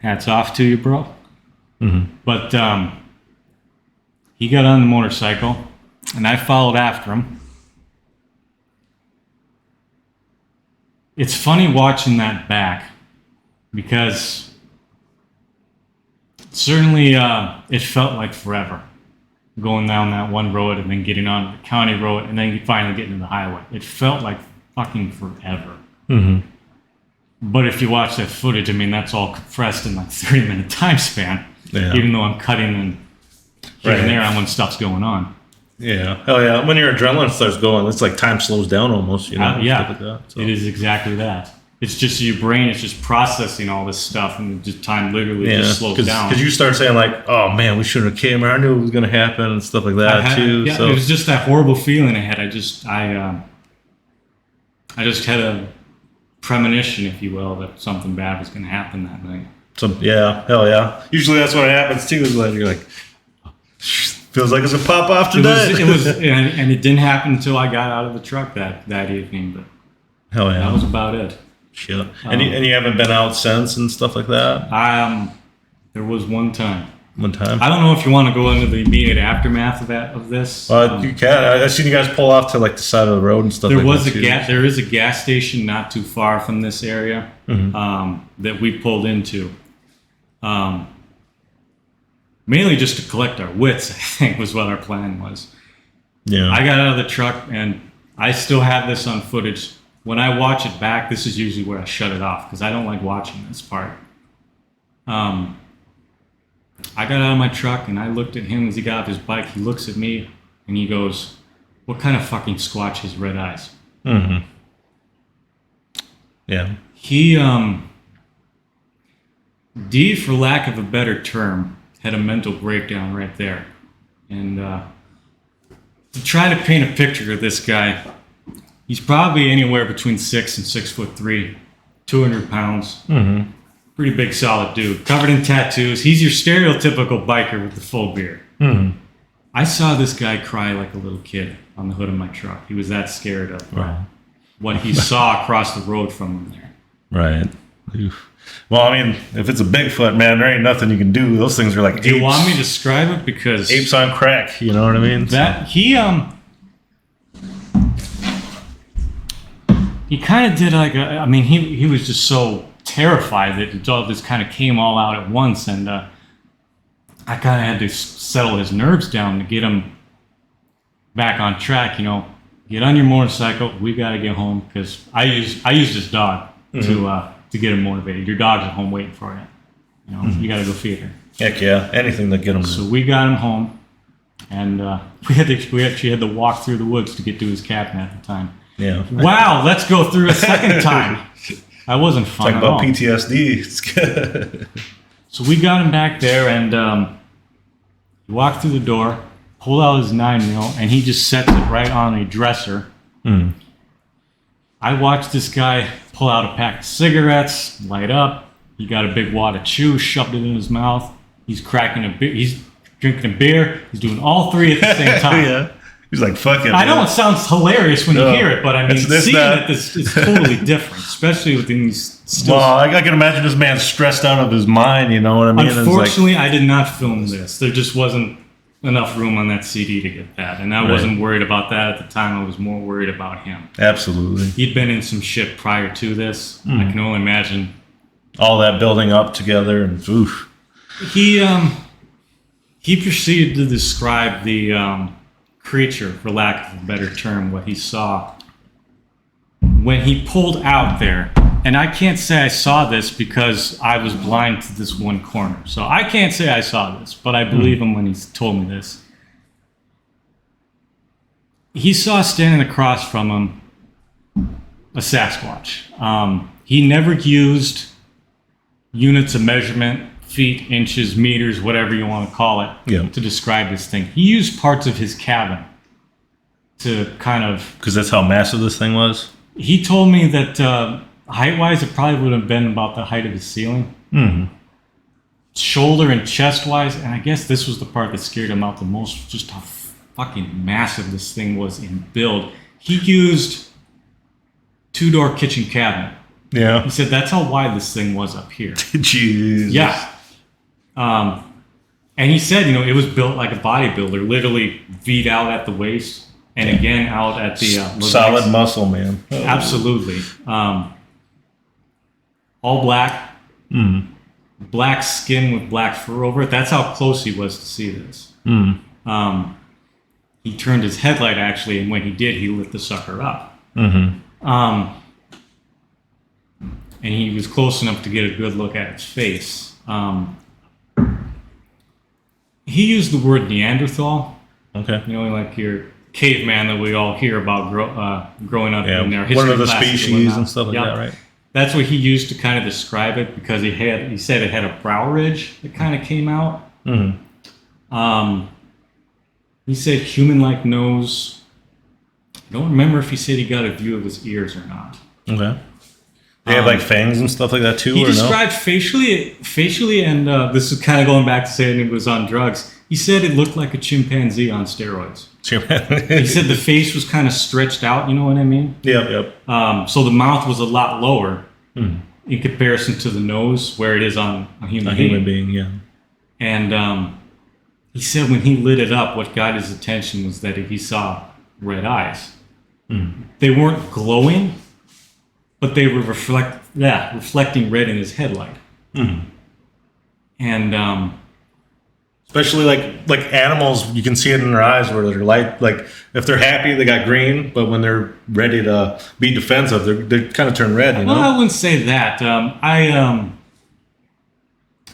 hats off to you, bro. Mm-hmm. But he got on the motorcycle, and I followed after him. It's funny watching that back, because certainly it felt like forever. Going down that one road and then getting on the county road and then finally getting to the highway. It felt like fucking forever. Mm-hmm. But if you watch that footage, I mean, that's all compressed in like 30-minute time span. Yeah. Even though I'm cutting and here and there on when stuff's going on. Yeah. Hell yeah. When your adrenaline starts going, it's like time slows down almost, you know? Yeah. Like that, so. It is exactly that. It's just your brain is just processing all this stuff, and just time literally just slows down. Because you start saying like, "Oh man, we shouldn't have came. I knew it was going to happen," and stuff like that too. Yeah, so. It was just that horrible feeling I had. I just had a premonition, if you will, that something bad was going to happen that night. Hell yeah. Usually that's what happens too. Is like you're like, feels like it's a pop off today. It was, and it didn't happen until I got out of the truck that evening. But hell yeah, that was about it. Shit. And you haven't been out since and stuff like that? There was one time. One time? I don't know if you want to go into the immediate aftermath of this. You can. I've seen you guys pull off to like the side of the road and stuff like that. There is a gas station not too far from this area that we pulled into. Mainly just to collect our wits, I think, was what our plan was. Yeah. I got out of the truck, and I still have this on footage. When I watch it back, this is usually where I shut it off, because I don't like watching this part. I got out of my truck, and I looked at him as he got off his bike. He looks at me, and he goes, "What kind of fucking Squatch has red eyes?" Mm-hmm. Yeah. He, D, for lack of a better term, had a mental breakdown right there. And to try to paint a picture of this guy, he's probably anywhere between 6 and 6'3", 200 pounds. Mm-hmm. Pretty big, solid dude. Covered in tattoos. He's your stereotypical biker with the full beard. Mm-hmm. I saw this guy cry like a little kid on the hood of my truck. He was that scared of what he saw across the road from him there. Right. Oof. Well, I mean, if it's a Bigfoot, man, there ain't nothing you can do. Those things are like apes. Do you want me to describe it? Because apes on crack, you know what I mean? That he kind of did like he was just so terrified that it all just kind of came all out at once, and I kind of had to settle his nerves down to get him back on track. You know, get on your motorcycle. We got to get home, because I used his dog to get him motivated. Your dog's at home waiting for you. You know, you got to go feed her. Heck yeah, anything to get him. So we got him home, and we actually had to walk through the woods to get to his cabin at the time. Yeah. Wow, let's go through a second time. That wasn't fun at all. Talk about PTSD. It's good. So we got him back there, and he walked through the door, pulled out his 9mm, and he just sets it right on a dresser. Mm. I watched this guy pull out a pack of cigarettes, light up. He got a big wad of chew, shoved it in his mouth. He's cracking a beer. He's drinking a beer. He's doing all three at the same time. Yeah. He's like, fuck it. I know it sounds hilarious when you hear it, but I mean, seeing it is totally different, especially with these stills. Well, I can imagine this man's stressed out of his mind, you know what I mean? Unfortunately, I did not film this. There just wasn't enough room on that CD to get that, and I wasn't worried about that at the time. I was more worried about him. Absolutely. He'd been in some shit prior to this. I can only imagine all that building up together, and oof. He proceeded to describe the creature, for lack of a better term, what he saw when he pulled out there. And I can't say I saw this because I was blind to this one corner. So I can't say I saw this, but I believe him when he's told me this. He saw standing across from him a Sasquatch. He never used units of measurement, feet, inches, meters, whatever you want to call it, to describe this thing. He used parts of his cabin to kind of... Because that's how massive this thing was? He told me that... height-wise, it probably would have been about the height of the ceiling. Mm-hmm. shoulder and chest wise, and I guess this was the part that scared him out the most, just how fucking massive this thing was in build. He used 2-door kitchen cabinet. Yeah. He said that's how wide this thing was up here. Jeez. Yeah. And he said, it was built like a bodybuilder, literally V'd out at the waist and again out at the solid legs. muscle, man. Oh. Absolutely. All black. Mm. Black skin with black fur over it. That's how close he was to see this. Mm. He turned his headlight actually, and when he did, he lit the sucker up. Mm-hmm. And he was close enough to get a good look at its face. He used the word Neanderthal. Okay. Like your caveman that we all hear about growing up in their history one of the classes species and stuff like that, right? That's what he used to kind of describe it because he said it had a brow ridge that kind of came out. Mm-hmm. He said human-like nose. I don't remember if he said he got a view of his ears or not. Okay. They have like fangs and stuff like that too, He or described facially, and this is kind of going back to saying it was on drugs. He said it looked like a chimpanzee on steroids. He said the face was kind of stretched out, you know what I mean? Yep. So the mouth was a lot lower in comparison to the nose, where it is on a human being. Yeah. And he said when he lit it up, what got his attention was that he saw red eyes. They weren't glowing, but they were reflecting red in his headlight. And especially like animals, you can see it in their eyes where they're light. Like if they're happy, they got green, but when they're ready to be defensive, they kind of turn red. Well, I wouldn't say that.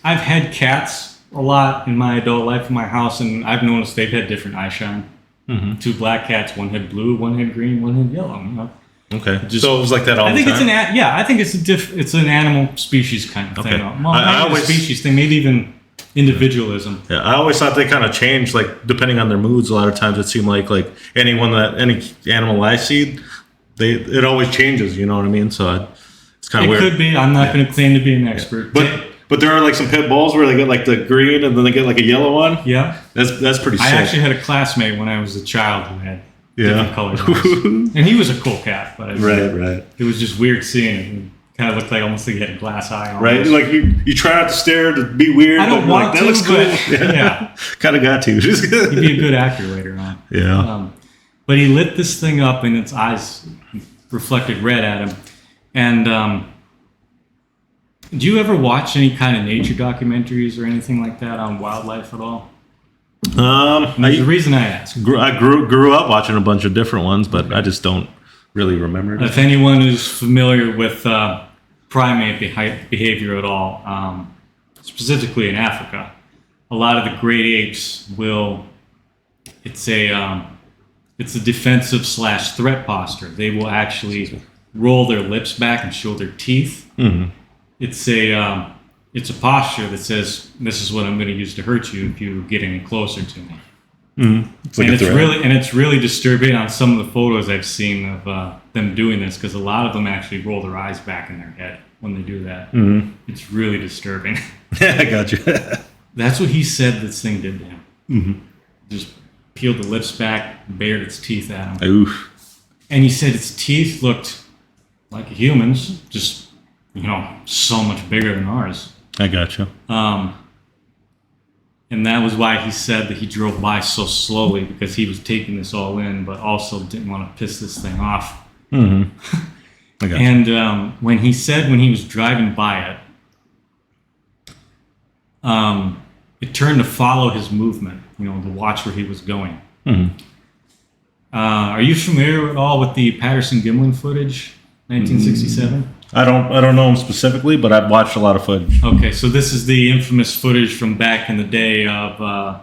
I've had cats a lot in my adult life in my house, and I've noticed they've had different eye shine. 2 black cats, one had blue, one had green, one had yellow. Okay, so it was like that all the time? I think it's an animal species kind of thing. Okay. Well, not a species thing, maybe even individualism. Yeah, I always thought they kind of changed, like depending on their moods. A lot of times it seemed like any animal I see, it always changes. You know what I mean? So it's kind of weird. It could be. I'm not going to claim to be an expert, but there are like some pit bulls where they get like the green and then they get like a yellow one. Yeah, that's pretty sick. I actually had a classmate when I was a child who had different colored eyes, and he was a cool cat. But right. It was just weird seeing it. It kind of looked like almost like he had a glass eye. Almost. Right, like you try not to stare to be weird. I don't want that to, looks cool. Yeah. Kind of got to. He'd be a good actor later on. Yeah. But he lit this thing up, and its eyes reflected red at him. And do you ever watch any kind of nature documentaries or anything like that on wildlife at all? The reason I ask. I grew up watching a bunch of different ones, but I just don't really remember it. If anyone is familiar with primate behavior at all, specifically in Africa, a lot of the great apes it's a defensive / threat posture. They will actually roll their lips back and show their teeth. Mm-hmm. It's a posture that says, "This is what I'm going to use to hurt you if you get any closer to me." Mm-hmm. It's really disturbing on some of the photos I've seen of them doing this, because a lot of them actually roll their eyes back in their head when they do that. Mm-hmm. It's really disturbing. I got you. That's what he said this thing did to him. Mm-hmm. Just peeled the lips back, bared its teeth at him. Oof. And he said its teeth looked like a human's, just so much bigger than ours. I gotcha. And that was why he said that he drove by so slowly, because he was taking this all in, but also didn't want to piss this thing off. Mm-hmm. I gotcha. And when he was driving by it, it turned to follow his movement, to watch where he was going. Mm-hmm. Are you familiar at all with the Patterson-Gimlin footage, 1967? I don't know him specifically, but I've watched a lot of footage. Okay, so this is the infamous footage from back in the day of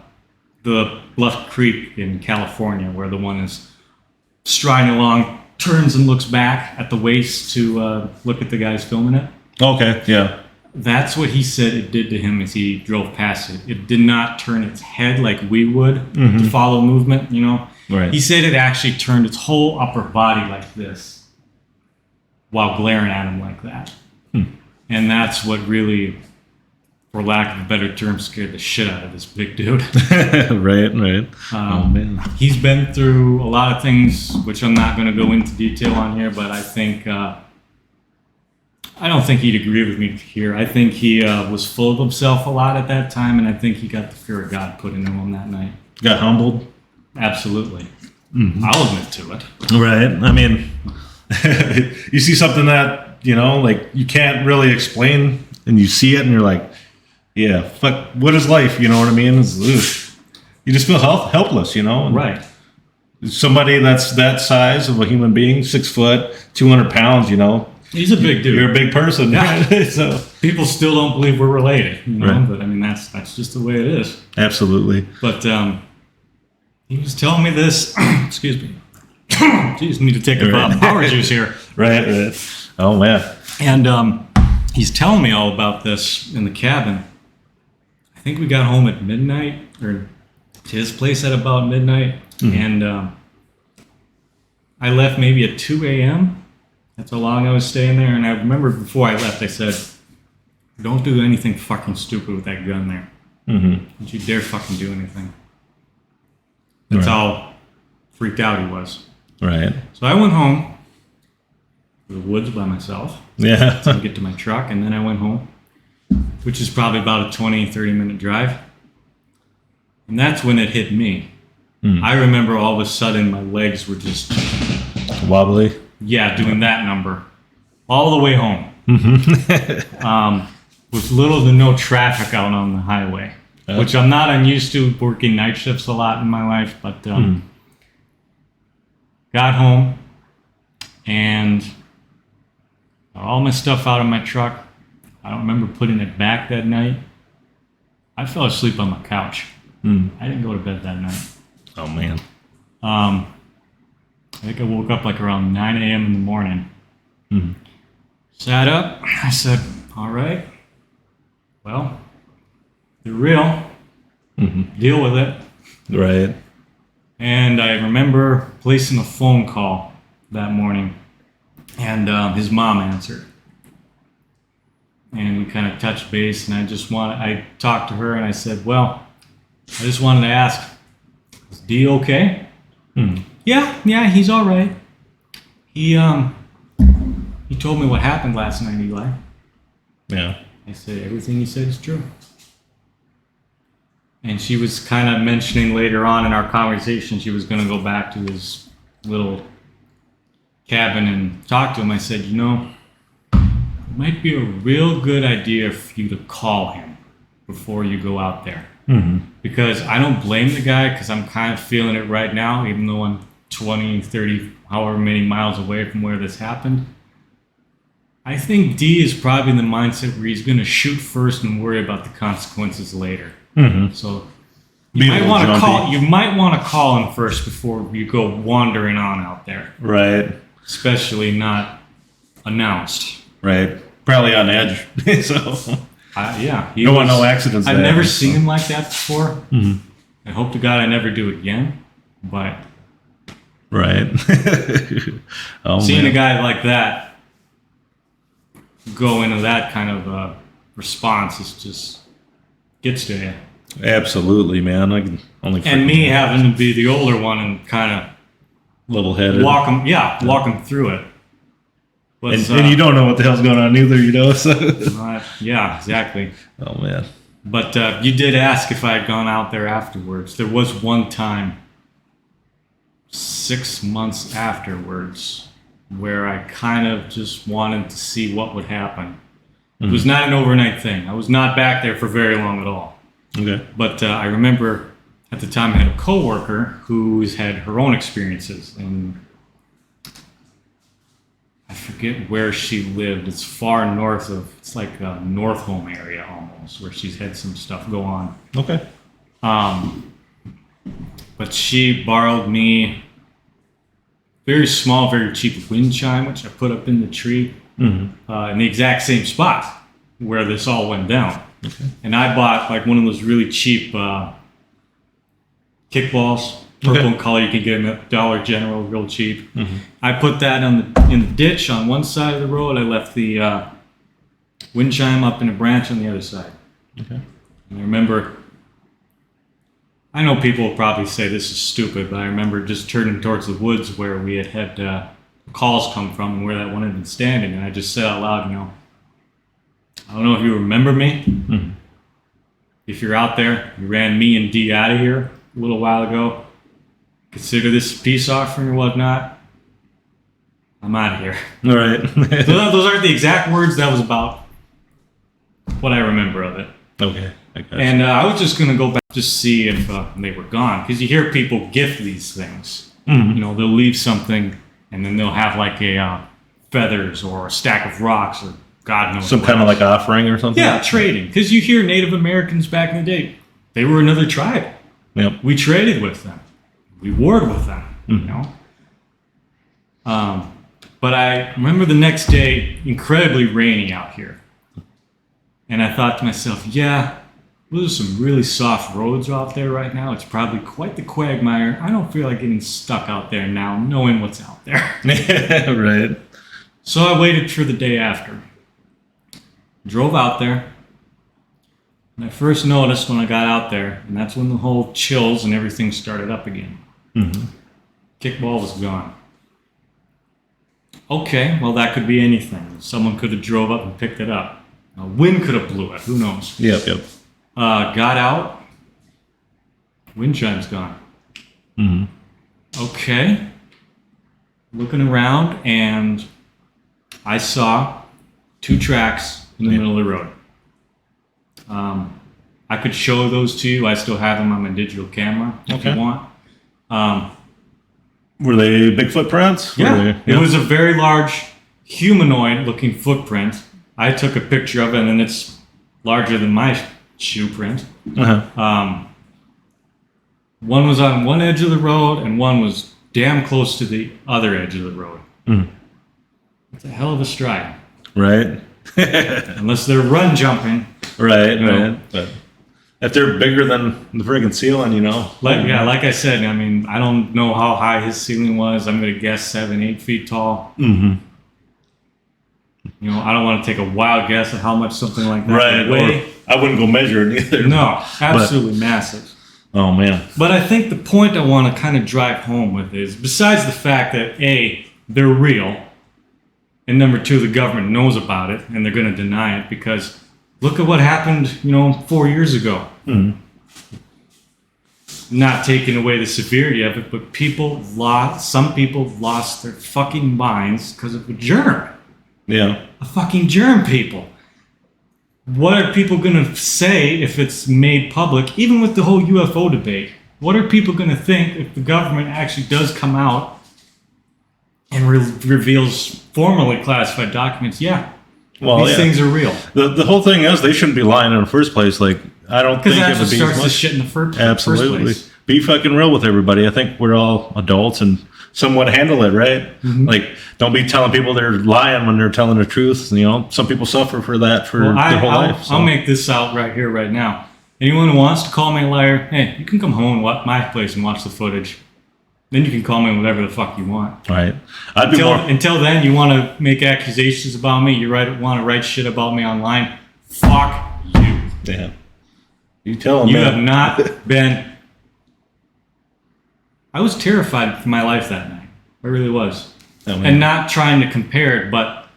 the Bluff Creek in California, where the one is striding along, turns and looks back at the waist to look at the guys filming it. Okay, yeah. That's what he said it did to him as he drove past it. It did not turn its head like we would to follow movement, Right. He said it actually turned its whole upper body like this while glaring at him like that. And that's what really for lack of a better term, scared the shit out of this big dude. Right. Oh man. He's been through a lot of things, which I'm not going to go into detail on here, but I think I don't think he'd agree with me here. I think he was full of himself a lot at that time, and I think he got the fear of God put into him that night. Got humbled? Absolutely. Mm-hmm. I'll admit to it. Right. I mean, you see something that, like you can't really explain, and you see it, and you're like, yeah, fuck, what is life? You know what I mean? You just feel helpless, and right. Somebody that's that size of a human being, 6 foot, 200 pounds, He's a big dude. You're a big person. Yeah. So people still don't believe we're related, right. But I mean, that's just the way it is. Absolutely. But he was telling me this. Excuse me. Jeez, need to take a power juice here. Right. Oh man. And he's telling me all about this in the cabin. I think we got home at midnight, or to his place at about midnight, and I left maybe at 2 a.m. That's how long I was staying there. And I remember before I left, I said, "Don't do anything fucking stupid with that gun there. Don't you dare fucking do anything." That's how freaked out he was. Right. So I went home to the woods by myself. Yeah. To get to my truck, and then I went home, which is probably about a 20, 30-minute drive. And that's when it hit me. I remember all of a sudden my legs were just... wobbly? Yeah, doing that number. All the way home. With little to no traffic out on the highway. Which I'm not unused to, working night shifts a lot in my life, but got home and got all my stuff out of my truck. I don't remember putting it back that night. I fell asleep on my couch. I didn't go to bed that night. Oh man. I think I woke up like around 9 a.m. in the morning. Sat up. I said, all right, well, they're real. Deal with it. Right. And I remember placing a phone call that morning, and his mom answered. And we kind of touched base, and I talked to her, and I said, well, I just wanted to ask, is Dee okay? Yeah, he's all right. He told me what happened last night, Eli. Yeah. I said, everything you said is true. And she was kind of mentioning later on in our conversation, she was going to go back to his little cabin and talk to him. I said, it might be a real good idea for you to call him before you go out there. Because I don't blame the guy, because I'm kind of feeling it right now, even though I'm 20, 30, however many miles away from where this happened. I think D is probably in the mindset where he's going to shoot first and worry about the consequences later. So you might want to call him first before you go wandering on out there. Right. Especially not announced. Right. Probably on edge. So yeah. You don't want no accidents. I've never seen him like that before. I hope to God I never do again. But right. Seeing a guy like that go into that kind of response is just gets to you. Absolutely, man. I can only. And me having to be the older one and kind of level-headed, walk him through it. But, and you don't know what the hell's going on either, So. Yeah, exactly. Oh man. But you did ask if I had gone out there afterwards. There was one time, 6 months afterwards, where I kind of just wanted to see what would happen. It was not an overnight thing. I was not back there for very long at all. Okay. But I remember at the time I had a coworker who's had her own experiences, and I forget where she lived. It's far north of, it's like a North Home area almost, where she's had some stuff go on. Okay. But she borrowed me very small, very cheap wind chime, which I put up in the tree in the exact same spot where this all went down. Okay. And I bought like one of those really cheap kickballs, purple in color. You can get them at Dollar General, real cheap. I put that in the ditch on one side of the road. I left the wind chime up in a branch on the other side. Okay. And I remember, I know people will probably say this is stupid, but I remember just turning towards the woods where we had calls come from and where that one had been standing. And I just said out loud, I don't know if you remember me. Mm-hmm. If you're out there, you ran me and D out of here a little while ago. Consider this a peace offering or whatnot. I'm out of here. All right. Those aren't the exact words. That was about what I remember of it. Okay. I got you. And I was just going to go back to see if they were gone. Because you hear people gift these things. Mm-hmm. They'll leave something and then they'll have like a feathers or a stack of rocks or God knows some kind of like offering or something? Yeah, trading. Because you hear Native Americans back in the day, they were another tribe. Yep. We traded with them. We warred with them, But I remember the next day, incredibly rainy out here. And I thought to myself, yeah, those are some really soft roads out there right now. It's probably quite the quagmire. I don't feel like getting stuck out there now, knowing what's out there. Right. So I waited for the day after. Drove out there. And I first noticed when I got out there, and that's when the whole chills and everything started up again. Mm-hmm. Kickball was gone. Okay, well that could be anything. Someone could have drove up and picked it up. A wind could have blew it. Who knows? Yep. Got out. Wind chime's gone. Mm-hmm. Okay. Looking around, and I saw 2 tracks in the middle of the road. I could show those to you. I still have them on my digital camera if you want. Were they big footprints? Yeah. It was a very large humanoid-looking footprint. I took a picture of it, and it's larger than my shoe print. Uh-huh. One was on one edge of the road, and one was damn close to the other edge of the road. Mm. It's a hell of a stride. Right. Unless they're run jumping. Right. But if they're bigger than the friggin' ceiling, Like I said, I mean, I don't know how high his ceiling was. I'm going to guess 7-8 feet tall. Mm-hmm. I don't want to take a wild guess at how much something like that would weigh. I wouldn't go measure it either. No, absolutely massive. Oh, man. But I think the point I want to kind of drive home with is, besides the fact that A, they're real, and number 2, the government knows about it, and they're going to deny it, because look at what happened, 4 years ago. Mm-hmm. Not taking away the severity of it, but some people lost their fucking minds because of a germ. Yeah. A fucking germ, people. What are people going to say if it's made public, even with the whole UFO debate? What are people going to think if the government actually does come out and reveals formally classified documents? Yeah, these things are real. The whole thing is they shouldn't be lying in the first place. Like, I don't think it would be starts the shit in the first Absolutely. place. Be fucking real with everybody. I think we're all adults and someone handle it, right? Mm-hmm. Like, don't be telling people they're lying when they're telling the truth. Some people suffer for that their whole life. So. I'll make this out right here, right now. Anyone who wants to call me a liar, hey, you can come home and watch my place and watch the footage. Then you can call me whatever the fuck you want. Right. Until then, you want to make accusations about me, you want to write shit about me online, fuck you. Yeah. You tell them. You have not been... I was terrified for my life that night. I really was. And not trying to compare it, but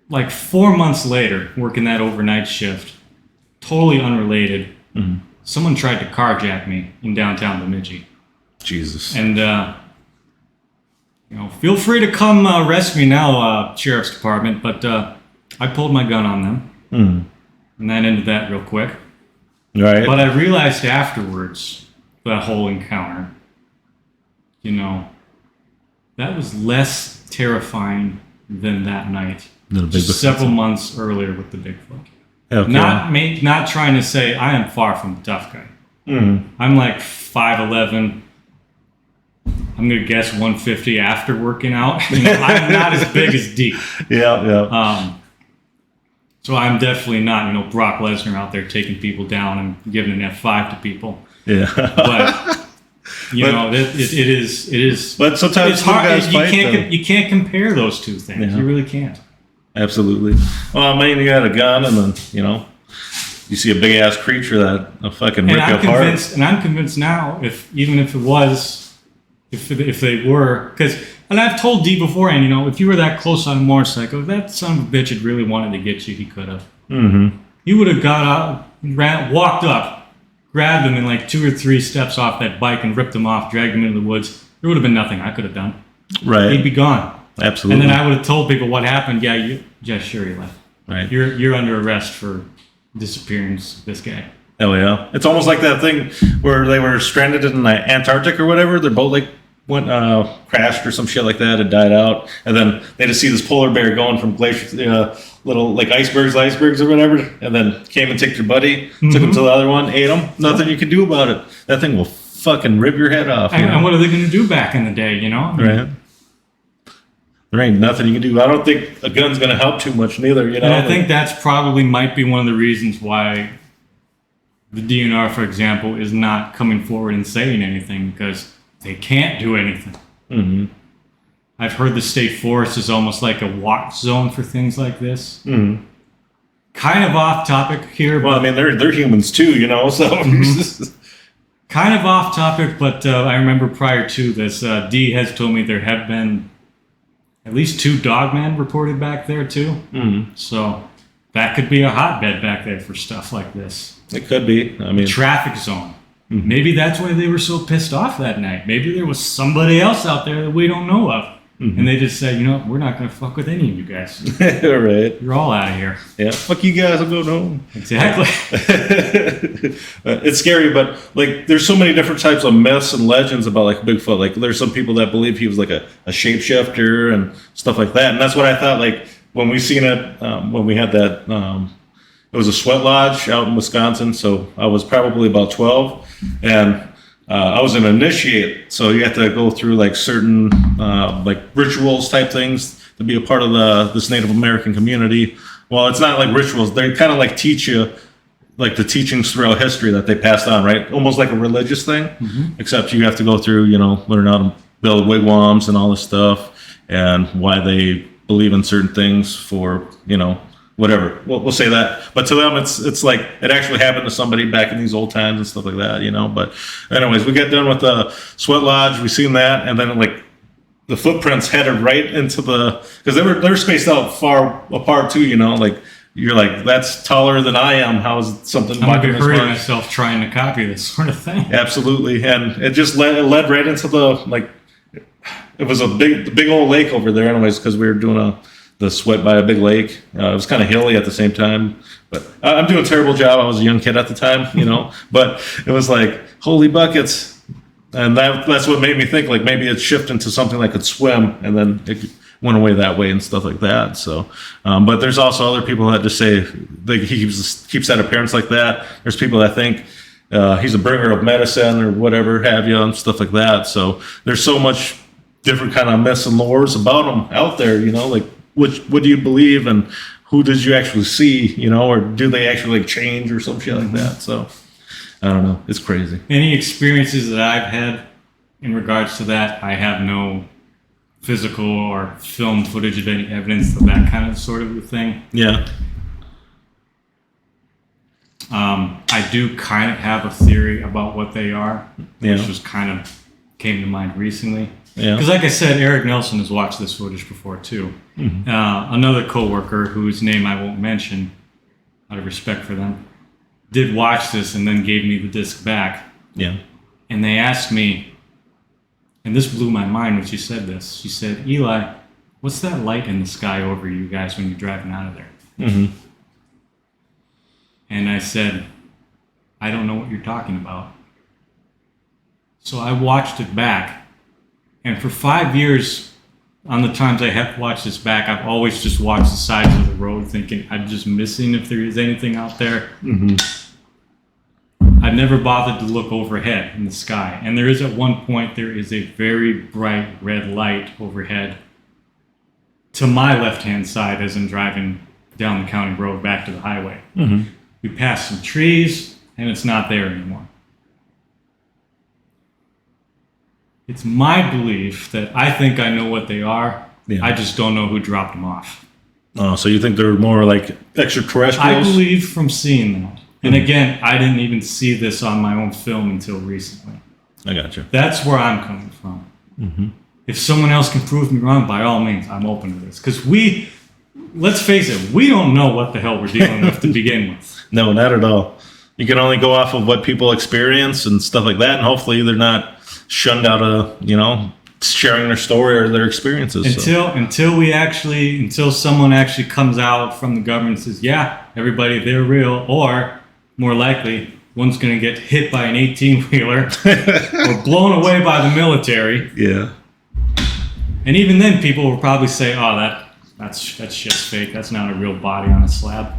like 4 months later, working that overnight shift, totally unrelated, someone tried to carjack me in downtown Bemidji. Jesus. And, feel free to come arrest me now, Sheriff's Department, but I pulled my gun on them. And that ended that real quick. Right. But I realized afterwards, that whole encounter, that was less terrifying than that night. Just several months earlier with the Bigfoot. Okay. Not trying to say I am far from the tough guy. I'm like 5'11". I'm gonna guess 150 after working out. I'm not as big as D. Yeah. So I'm definitely not, Brock Lesnar out there taking people down and giving an F5 to people. Yeah. But it is. But sometimes it's hard. You can't compare those two things. Yeah. You really can't. Absolutely. Well, I mean, you got a gun, and then you see a big ass creature that fucking rip you apart. And I'm convinced now, if they were, because, and I've told D beforehand, if you were that close on a motorcycle, if that son of a bitch had really wanted to get you, he could have. Mm-hmm. He would have got out, walked up, grabbed him in like 2 or 3 steps off that bike and ripped him off, dragged him into the woods. There would have been nothing I could have done. Right. He'd be gone. Absolutely. And then I would have told people what happened. Yeah, sure, he left. Right. You're under arrest for disappearing this guy. Oh yeah. It's almost like that thing where they were stranded in the Antarctic or whatever. Their boat went crashed or some shit like that and died out, and then they just see this polar bear going from glacier, little icebergs or whatever, and then came and took your buddy, took him to the other one, ate him. Nothing you can do about it. That thing will fucking rip your head off. And what are they going to do back in the day? Right. There ain't nothing you can do. I don't think a gun's going to help too much neither. And I think that's probably might be one of the reasons why the DNR, for example, is not coming forward and saying anything, because they can't do anything. Mm-hmm. I've heard the state forest is almost like a watch zone for things like this. Mm-hmm. Kind of off topic here. Well, I mean, they're humans too, so. Mm-hmm. Kind of off topic, but I remember prior to this, D has told me there have been at least 2 dogmen reported back there too. Mm-hmm. So that could be a hotbed back there for stuff like this. It could be. I mean, traffic zone. Mm-hmm. Maybe that's why they were so pissed off that night. Maybe there was somebody else out there that we don't know of. Mm-hmm. And they just said, we're not going to fuck with any of you guys. Right. You're all out of here. Yeah. Fuck you guys. I'm going home. Exactly. It's scary, but there's so many different types of myths and legends about Bigfoot. There's some people that believe he was a shapeshifter and stuff like that. And that's what I thought, when we seen it, when we had that, it was a sweat lodge out in Wisconsin. So I was probably about 12, and I was an initiate, so you have to go through certain rituals type things to be a part of this Native American community. Well, it's not like rituals; they kind of teach you the teachings throughout history that they passed on, right? Almost like a religious thing, mm-hmm. except you have to go through learn how to build wigwams and all this stuff, and why they believe in certain things for whatever. We'll say that. But to them, it's like it actually happened to somebody back in these old times and stuff like that, But anyways, we got done with the sweat lodge. We seen that, and then the footprints headed right into because they're spaced out far apart too, You're that's taller than I am. How is something? I'm gonna be hurting myself trying to copy this sort of thing. Absolutely, and it just led right into it was a big old lake over there, anyways, because we were doing the sweat by a big lake. It was kind of hilly at the same time, but I'm doing a terrible job. I was a young kid at the time, but it was holy buckets. And that's what made me think maybe it's shifting to something that could swim, and then it went away that way and stuff like that. So, but there's also other people that just say he keeps that appearance like that. There's people that think he's a bringer of medicine or whatever have you and stuff like that. So there's so much different kind of myths and lores about him out there, what do you believe, and who did you actually see, or do they actually change or some shit like that? So I don't know. It's crazy. Any experiences that I've had in regards to that, I have no physical or film footage of any evidence of that kind of sort of a thing. Yeah. I do kind of have a theory about what they are, which was kind of came to mind recently. Yeah. Because like I said, Eric Nelson has watched this footage before too. Mm-hmm. Another coworker whose name I won't mention out of respect for them did watch this and then gave me the disc back. Yeah. And they asked me, and this blew my mind when she said this. She said, "Eli, what's that light in the sky over you guys when you're driving out of there?" Mm-hmm. And I said, "I don't know what you're talking about." So I watched it back. And for 5 years, on the times I have watched this back, I've always just watched the sides of the road thinking I'm just missing if there is anything out there. Mm-hmm. I've never bothered to look overhead in the sky. And there is at one point, there is a very bright red light overhead to my left-hand side as I'm driving down the county road back to the highway. Mm-hmm. We passed some trees, and it's not there anymore. It's my belief that I think I know what they are. Yeah. I just don't know who dropped them off. Oh, so you think they're more like extraterrestrials? I believe from seeing that. And again, I didn't even see this on my own film until recently. I got you. That's where I'm coming from. If someone else can prove me wrong, by all means, I'm open to this. Because let's face it, we don't know what the hell we're dealing with to begin with. No, not at all. You can only go off of what people experience and stuff like that, and hopefully they're not shunned out of, sharing their story or their experiences. Until someone actually comes out from the government and says, yeah, everybody, they're real, or more likely, one's going to get hit by an 18-wheeler or blown away by the military. Yeah. And even then, people will probably say, oh, that's shit's fake. That's not a real body on a slab.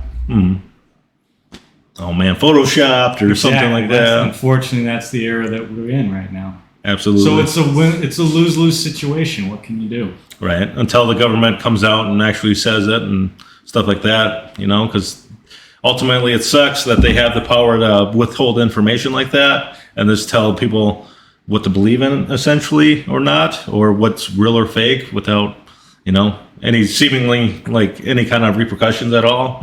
Oh, man, photoshopped or something like that. Unfortunately, that's the era that we're in right now. Absolutely. So it's a lose-lose situation. What can you do? Right. Until the government comes out and actually says it and stuff like that, because ultimately it sucks that they have the power to withhold information like that and just tell people what to believe in, essentially, or not, or what's real or fake without, any seemingly like any kind of repercussions at all.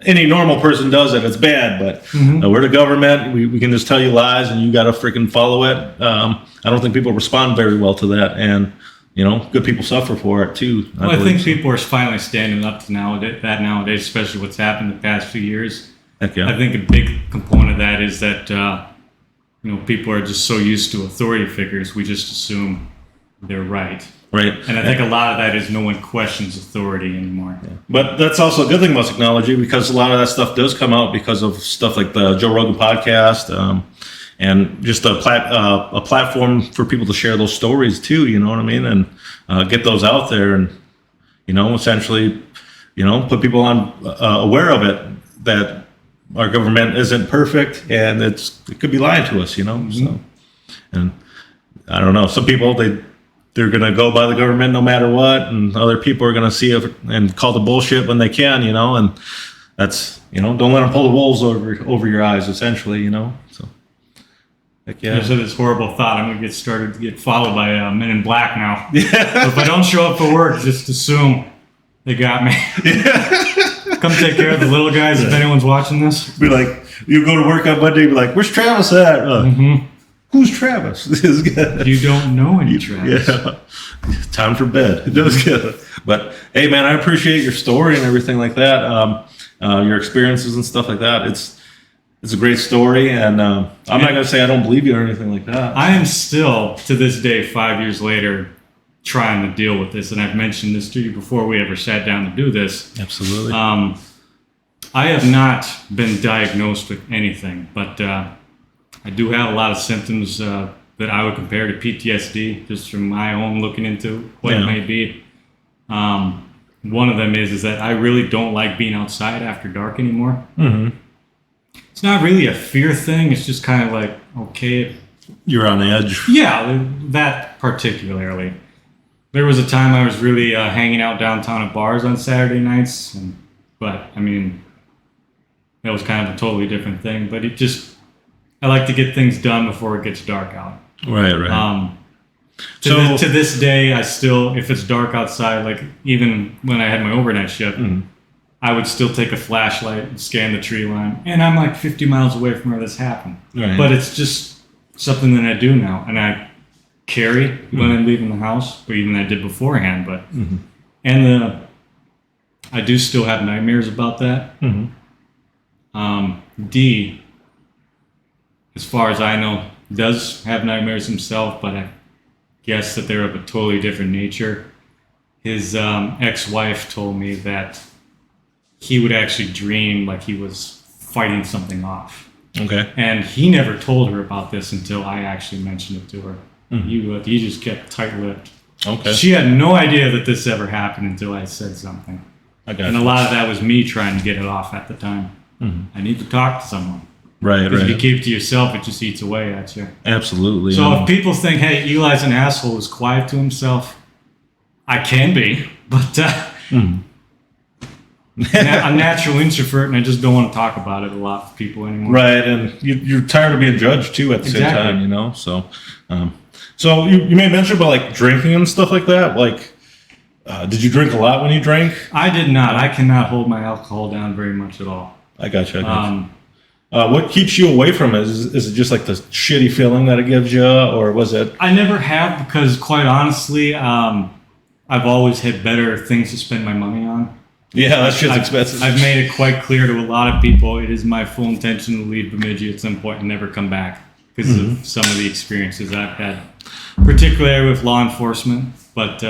Any normal person does it, it's bad, but we're the government. We can just tell you lies and you got to freaking follow it. I don't think people respond very well to that. And, good people suffer for it too. I think people are finally standing up to nowadays, especially what's happened the past few years. Heck yeah. I think a big component of that is that, people are just so used to authority figures, we just assume they're right. Right. And I think a lot of that is no one questions authority anymore. Yeah. But that's also a good thing about technology, because a lot of that stuff does come out because of stuff like the Joe Rogan podcast, and just a platform for people to share those stories too, you know what I mean? And get those out there and, essentially, put people on aware of it, that our government isn't perfect and it could be lying to us, So, and I don't know, some people, they're going to go by the government no matter what, and other people are going to see it and call the bullshit when they can, and that's, don't let them pull the wolves over your eyes, essentially, So, heck yeah. There's this horrible thought. I'm going to get followed by Men in Black now. Yeah. So if I don't show up for work, just assume they got me. Yeah. Come take care of the little guys if anyone's watching this. Be like, you go to work on Monday, be like, where's Travis at? Who's Travis? You don't know any Travis. Yeah. Time for bed. It does good. But hey, man, I appreciate your story and everything like that. Your experiences and stuff like that. It's a great story, and I'm not gonna say I don't believe you or anything like that. I am still, to this day, 5 years later, trying to deal with this, and I've mentioned this to you before we ever sat down to do this. Absolutely. I have not been diagnosed with anything, but I do have a lot of symptoms that I would compare to PTSD, just from my own looking into what it may be. One of them is that I really don't like being outside after dark anymore. It's not really a fear thing. It's just kind of like, okay. You're on edge. Yeah, that particularly. There was a time I was really hanging out downtown at bars on Saturday nights, but I mean, that was kind of a totally different thing. But I like to get things done before it gets dark out. Right. To this day, I still, if it's dark outside, like even when I had my overnight shift, I would still take a flashlight and scan the tree line. And I'm like 50 miles away from where this happened. Right. But it's just something that I do now. And I carry when I'm leaving the house, or even I did beforehand. But and I do still have nightmares about that. D, as far as I know, does have nightmares himself, but I guess that they're of a totally different nature. His ex-wife told me that he would actually dream like he was fighting something off. Okay. And he never told her about this until I actually mentioned it to her. He just kept tight-lipped. Okay. She had no idea that this ever happened until I said something. And a lot of that was me trying to get it off at the time. I need to talk to someone. Right. Because if you keep it to yourself, it just eats away at you. Absolutely. So if people think, hey, Eli's an asshole who's quiet to himself, I can be, but I'm a natural introvert, and I just don't want to talk about it a lot with people anymore. Right, and you're tired of being judged too at the same time, So, so you may mention about like drinking and stuff like that. Like, did you drink a lot when you drank? I did not. I cannot hold my alcohol down very much at all. I gotcha. What keeps you away from it? Is it just like the shitty feeling that it gives you, or was it? I never have, because quite honestly, I've always had better things to spend my money on. Yeah, that shit's expensive. I've made it quite clear to a lot of people, it is my full intention to leave Bemidji at some point and never come back because of some of the experiences I've had, particularly with law enforcement. But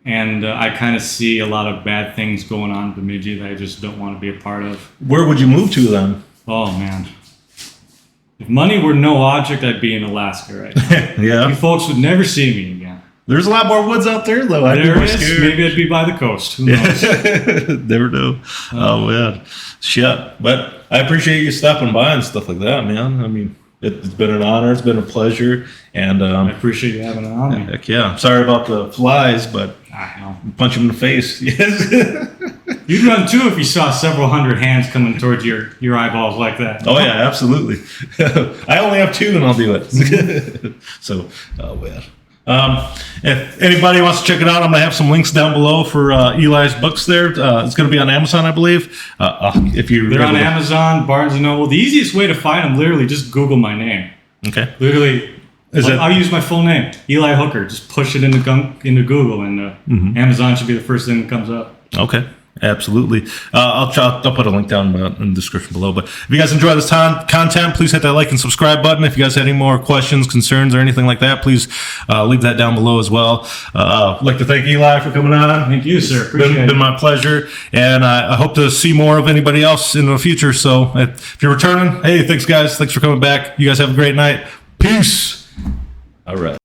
and I kind of see a lot of bad things going on in Bemidji that I just don't want to be a part of. Where would you move to then? Oh man, if money were no object, I'd be in Alaska right now. Yeah, You folks would never see me again. there's a lot more woods out there, though. There is. Maybe I'd be by the coast. Who knows? Never know. Oh man, shit. But I appreciate you stopping by and stuff like that, man. I mean, it's been an honor. It's been a pleasure, and I appreciate you having it on me. heck yeah. I'm sorry about the flies, but I know. punch them in the face. Yes. You'd run too if you saw several hundred hands coming towards your eyeballs like that. Oh yeah, absolutely. I only have 2, and I'll do it. So, oh man. If anybody wants to check it out, I'm gonna have some links down below for Eli's books. There, it's gonna be on Amazon, I believe. If they're on Amazon, Barnes and Noble. The easiest way to find them, literally, just Google my name. Okay. Literally, I'll use my full name, Eli Hooker. Just push it into Google, and Amazon should be the first thing that comes up. Okay. Absolutely. I'll put a link down in the description below. But if you guys enjoy this content, please hit that like and subscribe button. If you guys have any more questions, concerns, or anything like that, please leave that down below as well. I'd like to thank Eli for coming on. Thank you, sir. Appreciate it. Been my pleasure. And I hope to see more of anybody else in the future. So if you're returning, hey, thanks, guys. Thanks for coming back. You guys have a great night. Peace. All right.